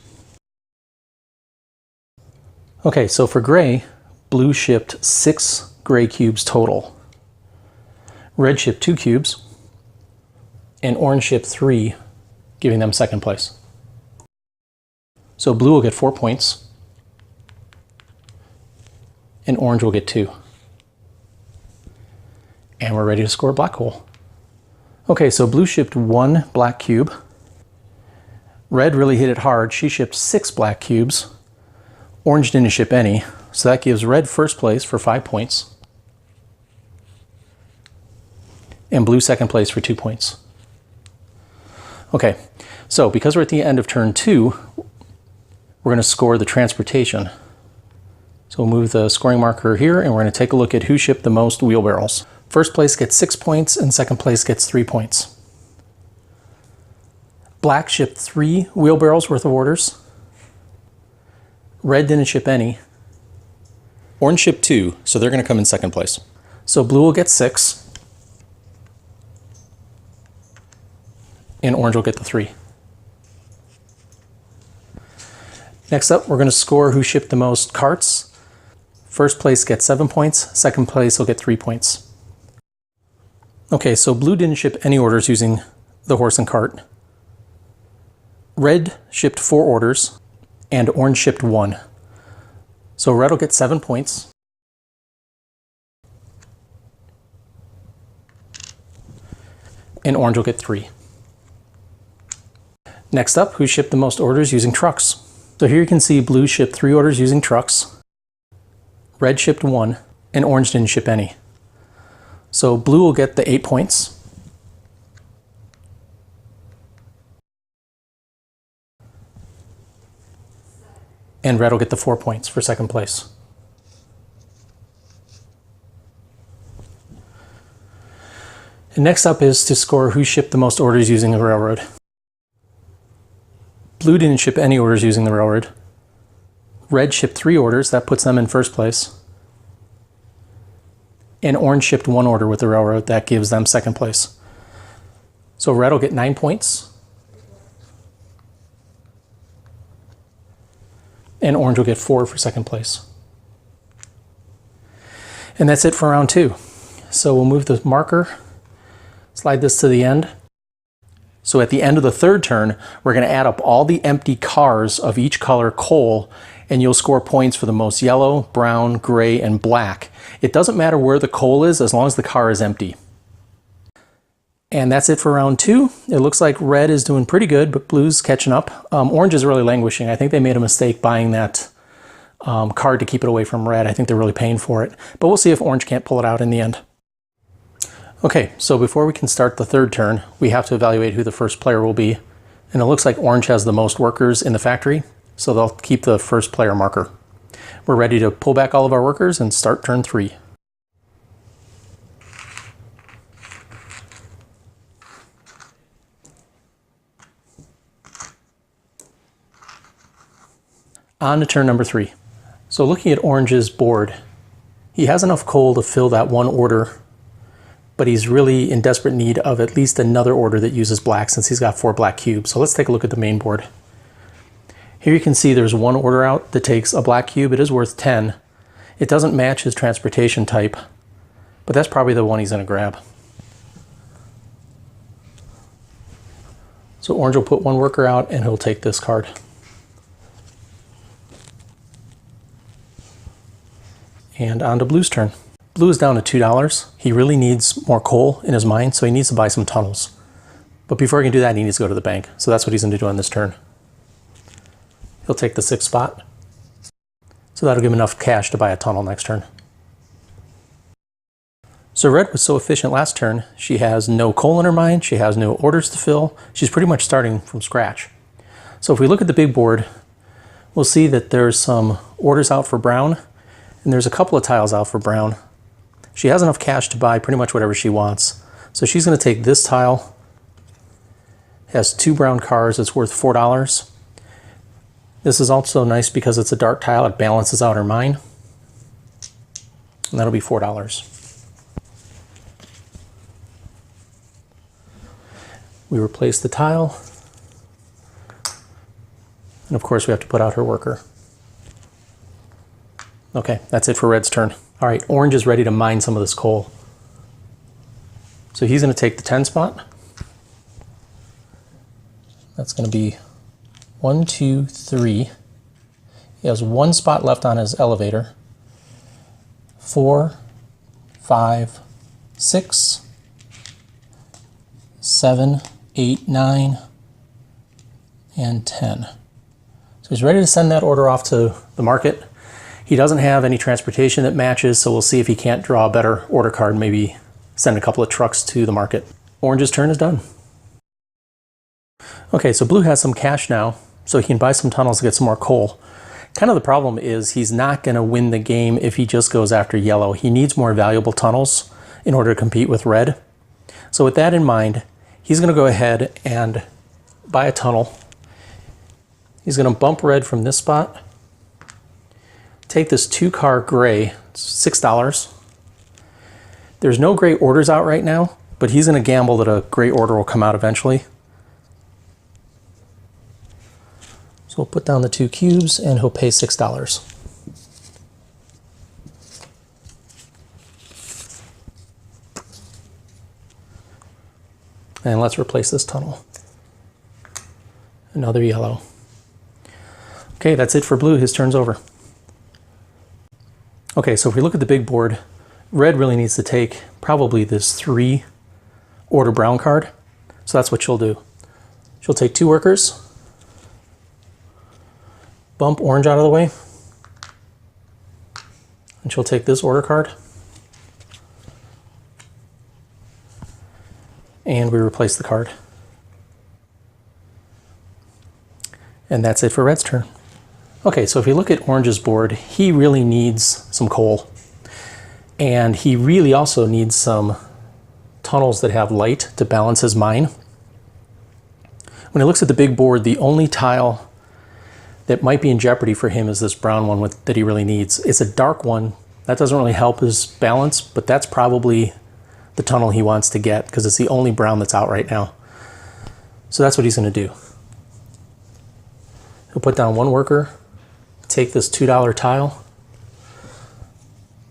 Okay, so for gray, blue shipped 6 gray cubes total. Red shipped 2 cubes, and orange shipped 3, giving them second place. So blue will get 4 points, and orange will get 2. And we're ready to score black coal. Okay, so blue shipped 1 black cube. Red really hit it hard. She shipped 6 black cubes. Orange didn't ship any, so that gives red first place for 5 points. And blue second place for 2 points. Okay, so because we're at the end of turn 2, we're going to score the transportation. So we'll move the scoring marker here, and we're going to take a look at who shipped the most wheelbarrows. First place gets 6 points, and second place gets 3 points. Black shipped 3 wheelbarrows worth of orders. Red didn't ship any. Orange shipped 2, so they're going to come in second place. So blue will get 6. And orange will get the 3. Next up, we're going to score who shipped the most carts. First place gets 7 points. Second place will get 3 points. Okay, so blue didn't ship any orders using the horse and cart. Red shipped 4 orders, and orange shipped 1. So red will get 7 points. And orange will get 3. Next up, who shipped the most orders using trucks? So here you can see blue shipped 3 orders using trucks, red shipped 1, and orange didn't ship any. So blue will get the 8 points. And red will get the 4 points for second place. And next up is to score who shipped the most orders using the railroad. Blue didn't ship any orders using the railroad. Red shipped 3 orders, that puts them in first place. And orange shipped 1 order with the railroad, that gives them second place. So red will get 9 points. And orange will get 4 for second place. And that's it for round 2. So we'll move the marker, slide this to the end. So at the end of the third turn, we're going to add up all the empty cars of each color coal, and you'll score points for the most yellow, brown, gray, and black. It doesn't matter where the coal is as long as the car is empty. And that's it for round 2. It looks like red is doing pretty good, but blue's catching up. Orange is really languishing. I think they made a mistake buying that card to keep it away from red. I think they're really paying for it. But we'll see if orange can't pull it out in the end. Okay, so before we can start the third turn, we have to evaluate who the first player will be. And it looks like orange has the most workers in the factory, so they'll keep the first player marker. We're ready to pull back all of our workers and start turn 3. On to turn number 3. So looking at orange's board, he has enough coal to fill that 1 order, but he's really in desperate need of at least another order that uses black since he's got 4 black cubes. So let's take a look at the main board. Here you can see there's 1 order out that takes a black cube. It is worth 10. It doesn't match his transportation type, but that's probably the one he's going to grab. So orange will put 1 worker out and he'll take this card. And on to blue's turn. Blue is down to $2. He really needs more coal in his mine, so he needs to buy some tunnels. But before he can do that, he needs to go to the bank. So that's what he's going to do on this turn. He'll take the 6th spot. So that'll give him enough cash to buy a tunnel next turn. So red was so efficient last turn, she has no coal in her mine, she has no orders to fill. She's pretty much starting from scratch. So if we look at the big board, we'll see that there's some orders out for brown, and there's a couple of tiles out for brown. She has enough cash to buy pretty much whatever she wants. So she's going to take this tile. It has 2 brown cars. It's worth $4. This is also nice because it's a dark tile. It balances out her mine. And that'll be $4. We replace the tile. And of course we have to put out her worker. Okay, that's it for red's turn. All right, orange is ready to mine some of this coal. So he's going to take the 10 spot. That's going to be 1, 2, 3. He has 1 spot left on his elevator. 4, 5, 6, 7, 8, 9, and 10. So he's ready to send that order off to the market. He doesn't have any transportation that matches, so we'll see if he can't draw a better order card and maybe send a couple of trucks to the market. Orange's turn is done. Okay, so blue has some cash now, so he can buy some tunnels to get some more coal. Kind of the problem is he's not going to win the game if he just goes after yellow. He needs more valuable tunnels in order to compete with red. So with that in mind, he's going to go ahead and buy a tunnel. He's going to bump red from this spot. Take this 2-car gray, $6. There's no gray orders out right now, but he's going to gamble that a gray order will come out eventually. So we'll put down the 2 cubes and he'll pay $6. And let's replace this tunnel. Another yellow. Okay, that's it for blue. His turn's over. Okay, so if we look at the big board, red really needs to take probably this 3 order brown card. So that's what she'll do. She'll take 2 workers, bump orange out of the way, and she'll take this order card, and we replace the card. And that's it for red's turn. Okay, so if you look at orange's board, he really needs some coal. And he really also needs some tunnels that have light to balance his mine. When he looks at the big board, the only tile that might be in jeopardy for him is this brown one that he really needs. It's a dark one. That doesn't really help his balance, but that's probably the tunnel he wants to get because it's the only brown that's out right now. So that's what he's going to do. He'll put down 1 worker, take this $2 tile,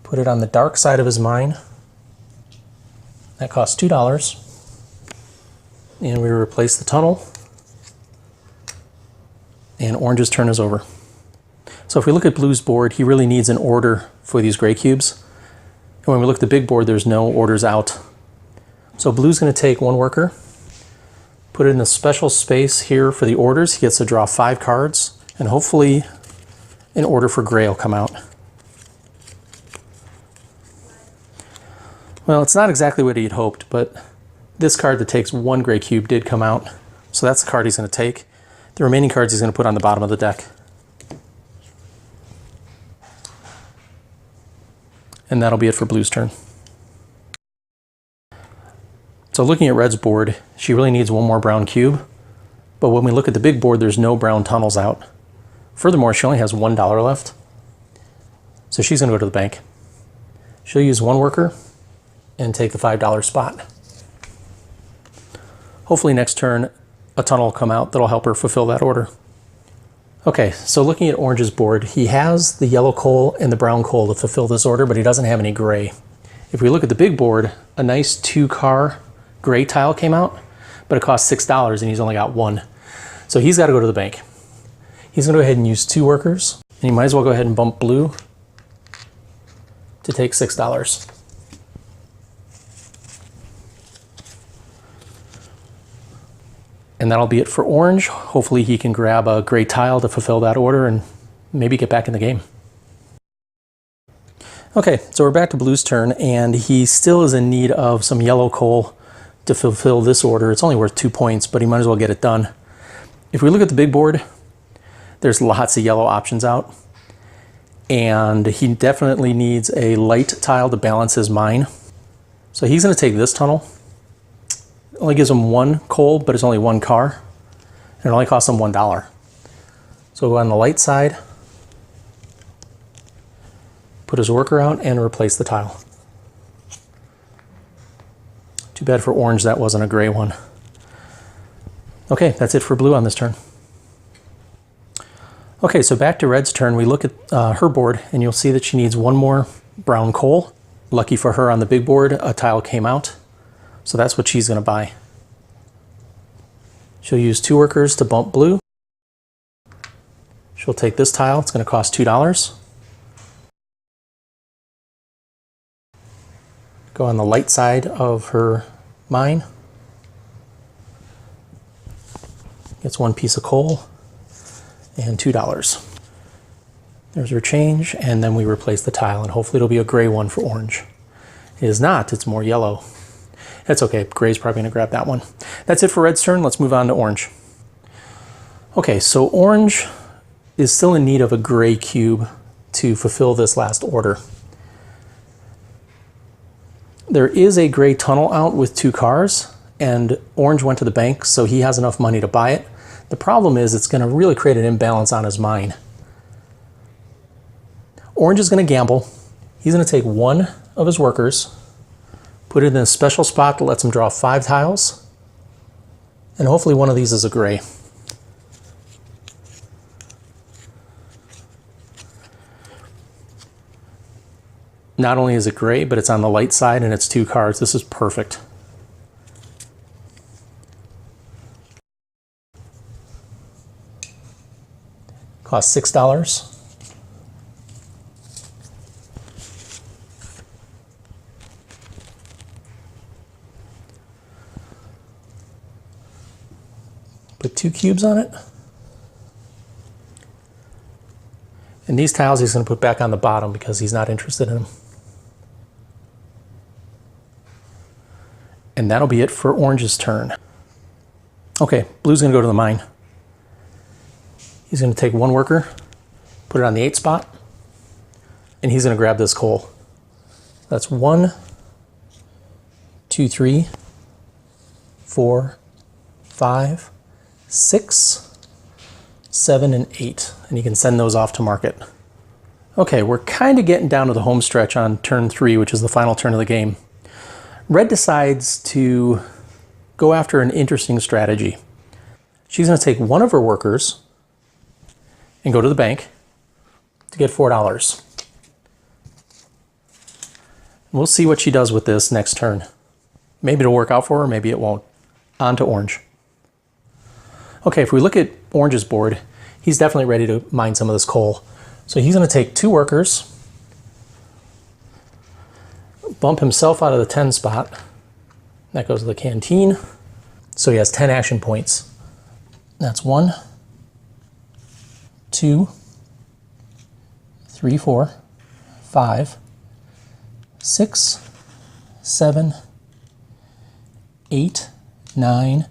put it on the dark side of his mine. That costs $2. And we replace the tunnel. And orange's turn is over. So if we look at blue's board, he really needs an order for these gray cubes. And when we look at the big board, there's no orders out. So blue's going to take 1 worker, put it in a special space here for the orders. He gets to draw 5 cards, and hopefully an order for gray will come out. Well, it's not exactly what he'd hoped, but this card that takes 1 gray cube did come out. So that's the card he's going to take. The remaining cards he's going to put on the bottom of the deck. And that'll be it for blue's turn. So looking at red's board, she really needs 1 more brown cube. But when we look at the big board, there's no brown tunnels out. Furthermore, she only has $1 left. So she's going to go to the bank. She'll use 1 worker and take the $5 spot. Hopefully next turn, a tunnel will come out that'll help her fulfill that order. Okay, so looking at orange's board, he has the yellow coal and the brown coal to fulfill this order, but he doesn't have any gray. If we look at the big board, a nice 2-car gray tile came out, but it costs $6 and he's only got 1. So he's got to go to the bank. He's going to go ahead and use 2 workers, and he might as well go ahead and bump blue to take $6. And that'll be it for orange. Hopefully he can grab a gray tile to fulfill that order and maybe get back in the game. Okay, so we're back to blue's turn, and he still is in need of some yellow coal to fulfill this order. It's only worth 2 points, but he might as well get it done. If we look at the big board, there's lots of yellow options out, and he definitely needs a light tile to balance his mine. So he's going to take this tunnel. It only gives him 1 coal, but it's only 1 car, and it only costs him $1. So go on the light side, put his worker out, and replace the tile. Too bad for orange that wasn't a gray one. Okay, that's it for blue on this turn. Okay, so back to red's turn. We look at her board, and you'll see that she needs 1 more brown coal. Lucky for her, on the big board, a tile came out. So that's what she's going to buy. She'll use 2 workers to bump blue. She'll take this tile. It's going to cost $2. Go on the light side of her mine. Gets 1 piece of coal and $2. There's her change, and then we replace the tile, and hopefully it'll be a gray one for orange. It is not. It's more yellow. That's okay. Gray's probably going to grab that one. That's it for red's turn. Let's move on to orange. Okay, so orange is still in need of a gray cube to fulfill this last order. There is a gray tunnel out with 2 cars, and orange went to the bank, so he has enough money to buy it. The problem is it's going to really create an imbalance on his mine. Orange is going to gamble. He's going to take 1 of his workers, put it in a special spot that lets him draw 5 tiles, and hopefully one of these is a gray. Not only is it gray, but it's on the light side and it's 2 cards. This is perfect. Costs $6. Put 2 cubes on it. And these tiles he's going to put back on the bottom because he's not interested in them. And that'll be it for orange's turn. Okay, blue's going to go to the mine. He's going to take 1 worker, put it on the 8 spot, and he's going to grab this coal. That's 1, 2, 3, 4, 5, 6, 7, and 8. And you can send those off to market. Okay, we're kind of getting down to the home stretch on turn 3, which is the final turn of the game. Red decides to go after an interesting strategy. She's going to take 1 of her workers and go to the bank to get $4. We'll see what she does with this next turn. Maybe it'll work out for her, maybe it won't. On to orange. Okay, if we look at orange's board, he's definitely ready to mine some of this coal. So he's going to take 2 workers, bump himself out of the 10 spot. That goes to the canteen. So he has 10 action points. That's 1, 2, 3, 4, 5, 6, 7, 8, 9,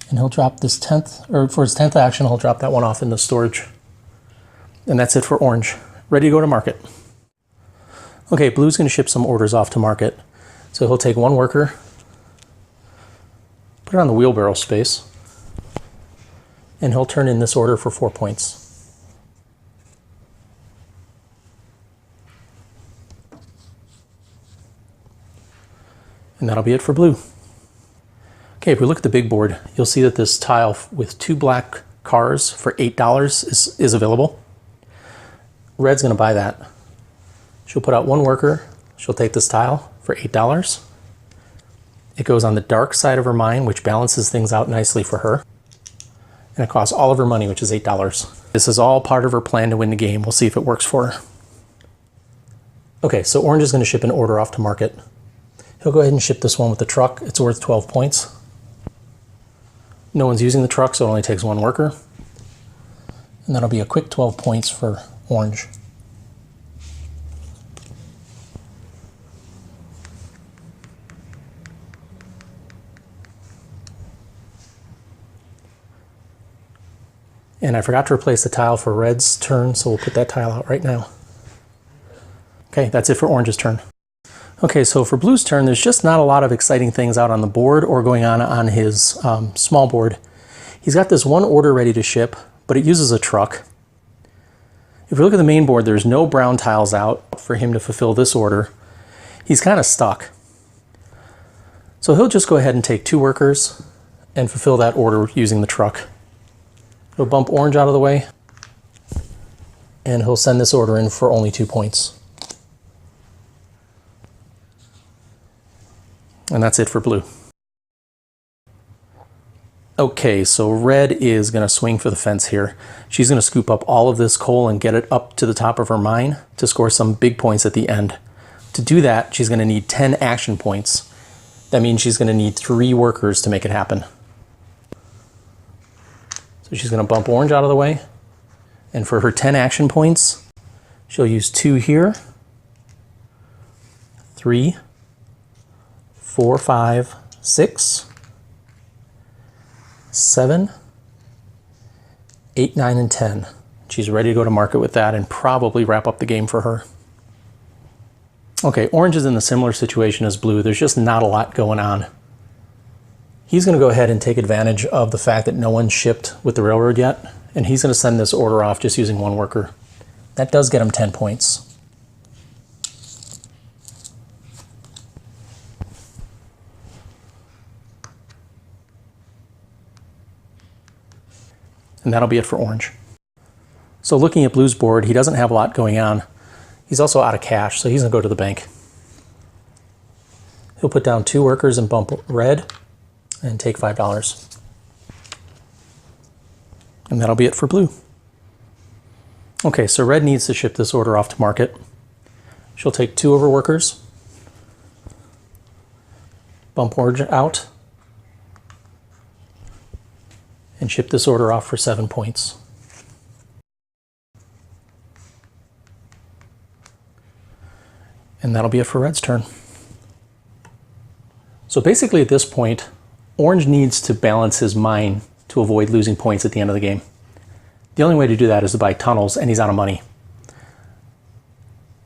and he'll drop this 10th, or for his 10th action, he'll drop that one off in the storage. And that's it for orange. Ready to go to market. Okay, blue's going to ship some orders off to market. So he'll take 1 worker, put it on the wheelbarrow space, and he'll turn in this order for 4 points. And that'll be it for blue. Okay, if we look at the big board, you'll see that this tile with 2 black cars for $8 is available. Red's going to buy that. She'll put out 1 worker. She'll take this tile for $8. It goes on the dark side of her mine, which balances things out nicely for her. And it costs all of her money, which is $8. This is all part of her plan to win the game. We'll see if it works for her. Okay, so orange is going to ship an order off to market. He'll go ahead and ship this one with the truck. It's worth 12 points. No one's using the truck, so it only takes 1 worker. And that'll be a quick 12 points for orange. And I forgot to replace the tile for red's turn, so we'll put that tile out right now. Okay, that's it for orange's turn. Okay, so for blue's turn, there's just not a lot of exciting things out on the board or going on his small board. He's got this 1 order ready to ship, but it uses a truck. If we look at the main board, there's no brown tiles out for him to fulfill this order. He's kind of stuck. So he'll just go ahead and take 2 workers and fulfill that order using the truck. He'll bump orange out of the way, and he'll send this order in for only 2 points. And that's it for blue. Okay, so red is going to swing for the fence here. She's going to scoop up all of this coal and get it up to the top of her mine to score some big points at the end. To do that, she's going to need 10 action points. That means she's going to need 3 workers to make it happen. So she's going to bump orange out of the way. And for her 10 action points, she'll use 2 here, 3, 4, 5, 6, 7, 8, 9, and 10. She's ready to go to market with that and probably wrap up the game for her. Okay, orange is in a similar situation as blue. There's just not a lot going on. He's going to go ahead and take advantage of the fact that no one's shipped with the railroad yet, and he's going to send this order off just using 1 worker. That does get him 10 points. And that'll be it for orange. So looking at blue's board, he doesn't have a lot going on. He's also out of cash, so he's going to go to the bank. He'll put down 2 workers and bump red and take $5. And that'll be it for blue. Okay, so red needs to ship this order off to market. She'll take 2 overworkers, bump orange out, and ship this order off for 7 points. And that'll be it for red's turn. So basically at this point, orange needs to balance his mine to avoid losing points at the end of the game. The only way to do that is to buy tunnels, and he's out of money.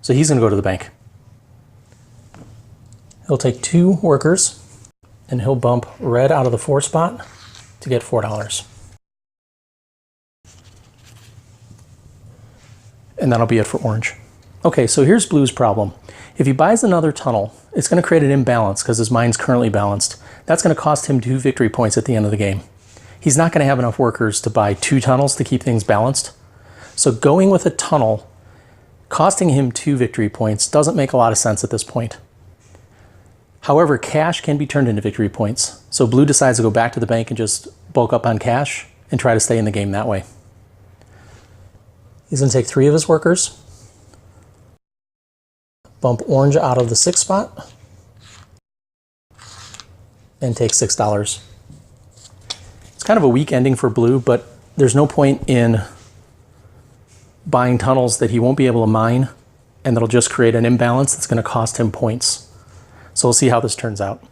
So he's going to go to the bank. He'll take 2 workers, and he'll bump red out of the 4 spot to get $4. And that'll be it for orange. Okay, so here's blue's problem. If he buys another tunnel, it's going to create an imbalance because his mine's currently balanced. That's going to cost him 2 victory points at the end of the game. He's not going to have enough workers to buy 2 tunnels to keep things balanced. So going with a tunnel, costing him 2 victory points doesn't make a lot of sense at this point. However, cash can be turned into victory points. So blue decides to go back to the bank and just bulk up on cash and try to stay in the game that way. He's going to take 3 of his workers, bump orange out of the 6 spot, and take $6. It's kind of a weak ending for blue, but there's no point in buying tunnels that he won't be able to mine, and that'll just create an imbalance that's going to cost him points. So we'll see how this turns out.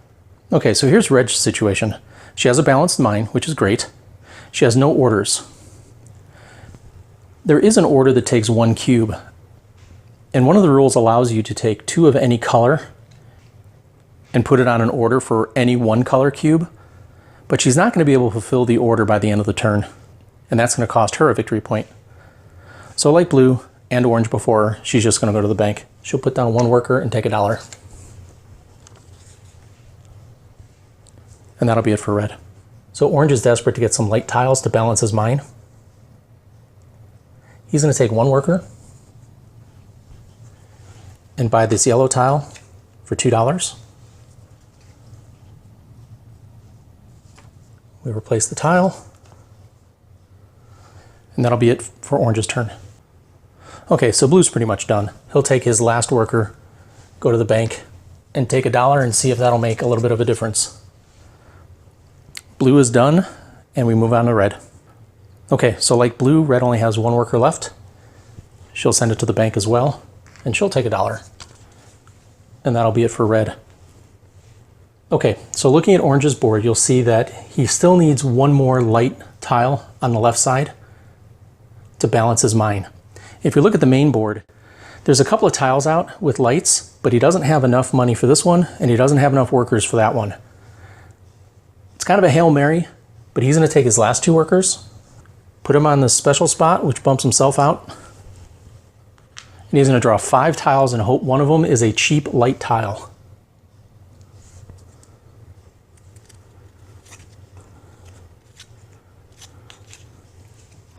Okay, so here's red's situation. She has a balanced mine, which is great. She has no orders. There is an order that takes 1 cube, and one of the rules allows you to take 2 of any color and put it on an order for any 1 color cube, but she's not going to be able to fulfill the order by the end of the turn, and that's going to cost her a victory point. So like blue and orange before, she's just going to go to the bank. She'll put down 1 worker and take $1. And that'll be it for red. So orange is desperate to get some light tiles to balance his mine. He's going to take 1 worker and buy this yellow tile for $2. We replace the tile, and that'll be it for orange's turn. Okay, so blue's pretty much done. He'll take his last worker, go to the bank, and take $1 and see if that'll make a little bit of a difference. Blue is done, and we move on to red. Okay, so like blue, red only has 1 worker left. She'll send it to the bank as well, and she'll take $1. And that'll be it for red. Okay, so looking at orange's board, you'll see that he still needs 1 more light tile on the left side to balance his mine. If you look at the main board, there's a couple of tiles out with lights, but he doesn't have enough money for this one, and he doesn't have enough workers for that one. It's kind of a Hail Mary, but he's going to take his last 2 workers, put him on the special spot, which bumps himself out, and he's going to draw 5 tiles and hope one of them is a cheap light tile.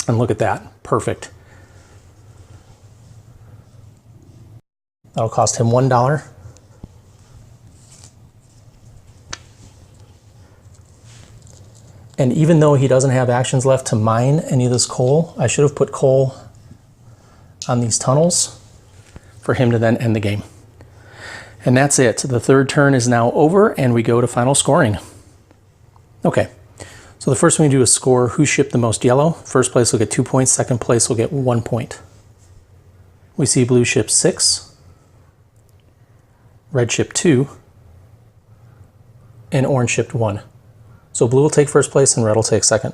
And look at that, perfect. That'll cost him $1. And even though he doesn't have actions left to mine any of this coal, I should have put coal on these tunnels for him to then end the game. And that's it. The 3rd turn is now over, and we go to final scoring. Okay, so the first thing we do is score who shipped the most yellow. First place will get 2 points, second place will get 1 point. We see blue ship 6, red ship 2, and orange shipped 1. So blue will take first place and red will take second.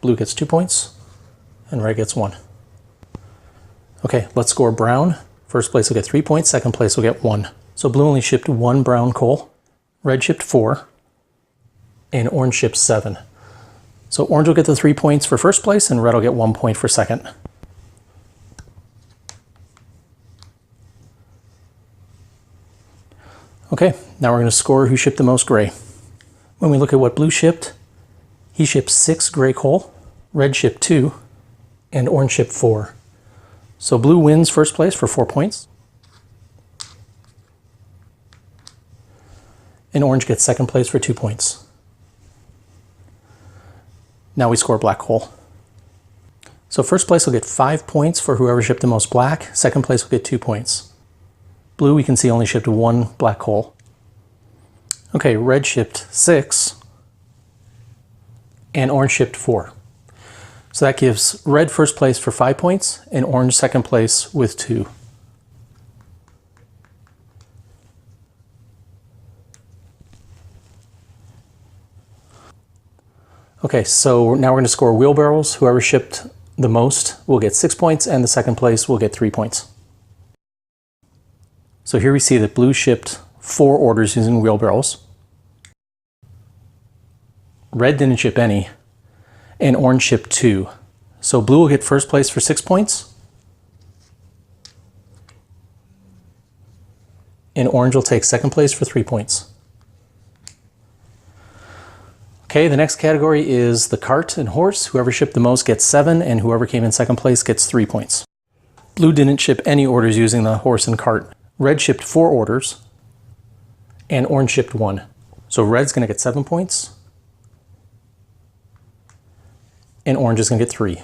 Blue gets 2 points and red gets 1. Okay, let's score brown. First place will get 3 points, second place will get 1. So blue only shipped 1 brown coal, red shipped 4, and orange shipped 7. So orange will get the 3 points for first place and red will get 1 point for second. Okay, now we're going to score who shipped the most gray. When we look at what blue shipped, he shipped 6 gray coal, red shipped 2, and orange shipped 4. So blue wins first place for 4 points. And orange gets second place for 2 points. Now we score black coal. So first place will get 5 points for whoever shipped the most black. Second place will get 2 points. Blue, we can see, only shipped 1 black coal. Okay, red shipped 6, and orange shipped 4. So that gives red first place for 5 points, and orange second place with 2. Okay, so now we're going to score wheelbarrows. Whoever shipped the most will get 6 points, and the second place will get 3 points. So here we see that blue shipped 4 orders using wheelbarrows. Red didn't ship any, and orange shipped 2. So blue will get first place for 6 points, and orange will take second place for 3 points. Okay, the next category is the cart and horse. Whoever shipped the most gets 7, and whoever came in second place gets 3 points. Blue didn't ship any orders using the horse and cart. Red shipped 4 orders, and orange shipped 1. So red's going to get 7 points, and orange is going to get 3.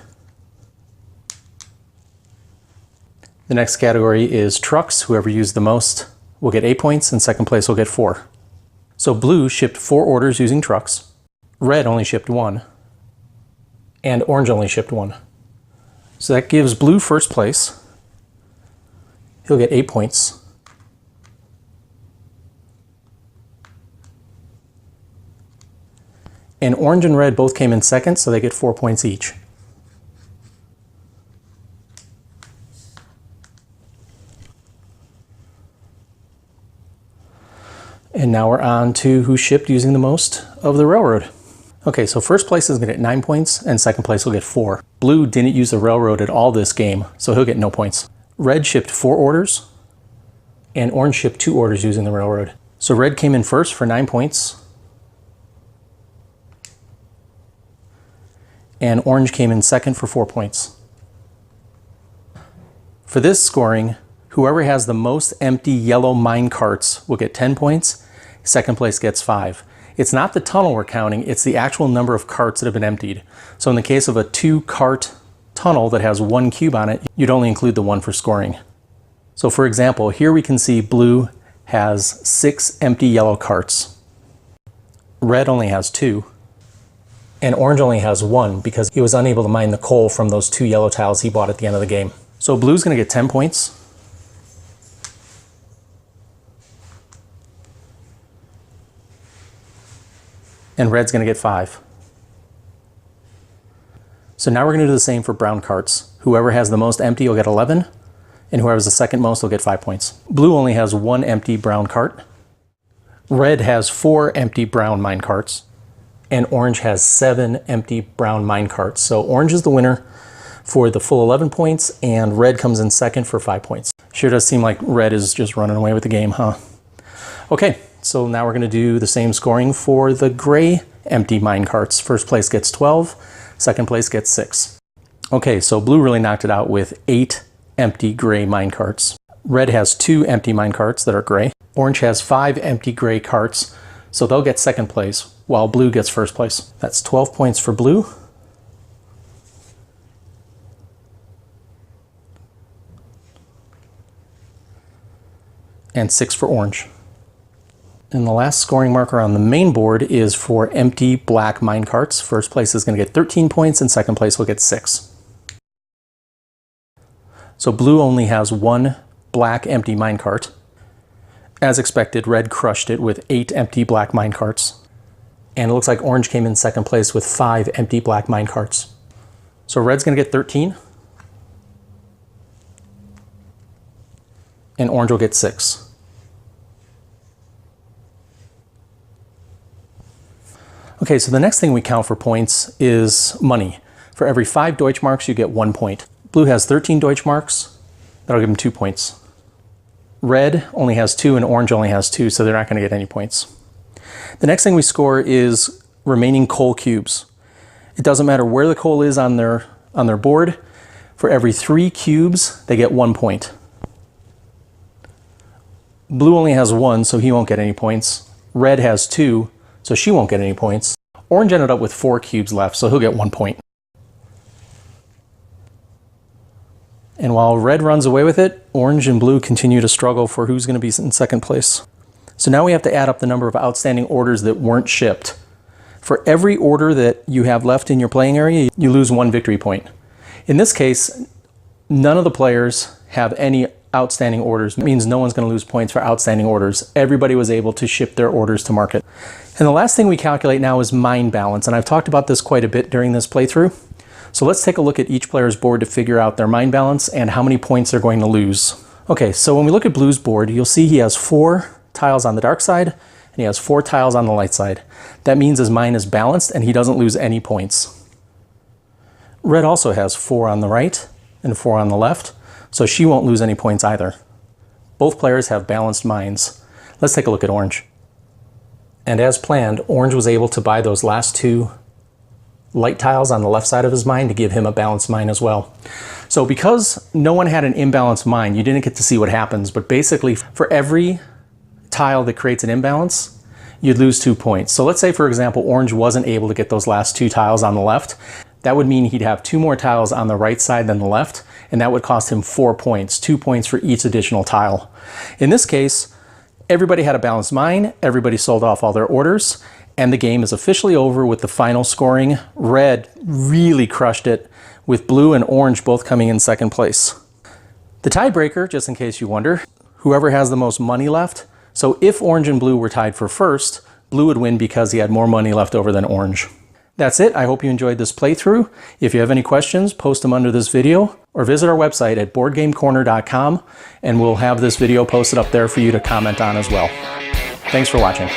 The next category is trucks. Whoever used the most will get 8 points, and second place will get 4. So blue shipped 4 orders using trucks. Red only shipped 1, and orange only shipped 1. So that gives blue first place. He'll get 8 points. And orange and red both came in second, so they get 4 points each. And now we're on to who shipped using the most of the railroad. Okay, so first place is going to get 9 points, and second place will get 4. Blue didn't use the railroad at all this game, so he'll get no points. Red shipped 4 orders, and orange shipped 2 orders using the railroad. So red came in first for 9 points, and orange came in second for 4 points. For this scoring, whoever has the most empty yellow mine carts will get 10 points. Second place gets 5. It's not the tunnel we're counting, it's the actual number of carts that have been emptied. So in the case of a 2-cart tunnel that has 1 cube on it, you'd only include the 1 for scoring. So for example, here we can see blue has 6 empty yellow carts. Red only has 2. And orange only has 1 because he was unable to mine the coal from those 2 yellow tiles he bought at the end of the game. So blue's going to get 10 points. And red's going to get 5. So now we're going to do the same for brown carts. Whoever has the most empty will get 11, and whoever has the second most will get 5 points. Blue only has 1 empty brown cart. Red has 4 empty brown mine carts, and orange has 7 empty brown mine carts. So orange is the winner for the full 11 points, and red comes in second for 5 points. Sure does seem like red is just running away with the game, huh? Okay. So now we're going to do the same scoring for the gray empty mine carts. First place gets 12, second place gets 6. Okay, so blue really knocked it out with 8 empty gray mine carts. Red has 2 empty mine carts that are gray. Orange has 5 empty gray carts, so they'll get second place, while blue gets first place. That's 12 points for blue. And 6 for orange. And the last scoring marker on the main board is for empty black mine carts. First place is going to get 13 points, and second place will get 6. So blue only has 1 black empty mine cart. As expected, red crushed it with 8 empty black mine carts. And it looks like orange came in second place with 5 empty black mine carts. So red's going to get 13, and orange will get 6. Okay, so the next thing we count for points is money. For every 5 Deutschmarks, you get 1 point. Blue has 13 Deutschmarks. That'll give him 2 points. Red only has 2 and orange only has 2, so they're not going to get any points. The next thing we score is remaining coal cubes. It doesn't matter where the coal is on their board. For every 3 cubes, they get 1 point. Blue only has 1, so he won't get any points. Red has 2, so she won't get any points. Orange ended up with 4 cubes left, so he'll get 1 point. And while red runs away with it, orange and blue continue to struggle for who's going to be in second place. So now we have to add up the number of outstanding orders that weren't shipped. For every order that you have left in your playing area, you lose 1 victory point. In this case, none of the players have any outstanding orders. It means no one's going to lose points for outstanding orders. Everybody was able to ship their orders to market. And the last thing we calculate now is mine balance. And I've talked about this quite a bit during this playthrough. So let's take a look at each player's board to figure out their mine balance and how many points they're going to lose. Okay, so when we look at Blue's board, you'll see he has 4 tiles on the dark side and he has 4 tiles on the light side. That means his mine is balanced and he doesn't lose any points. Red also has 4 on the right and 4 on the left, so she won't lose any points either. Both players have balanced mines. Let's take a look at orange. And as planned, orange was able to buy those last 2 light tiles on the left side of his mine to give him a balanced mine as well. So because no one had an imbalanced mine, you didn't get to see what happens, but basically for every tile that creates an imbalance, you'd lose 2 points. So let's say, for example, orange wasn't able to get those last 2 tiles on the left. That would mean he'd have 2 more tiles on the right side than the left, and that would cost him 4 points, 2 points for each additional tile. In this case, everybody had a balanced mine, everybody sold off all their orders, and the game is officially over with the final scoring. Red really crushed it, with blue and orange both coming in second place. The tiebreaker, just in case you wonder, whoever has the most money left. So if orange and blue were tied for first, blue would win because he had more money left over than orange. That's it. I hope you enjoyed this playthrough. If you have any questions, post them under this video or visit our website at boardgamecorner.com and we'll have this video posted up there for you to comment on as well. Thanks for watching.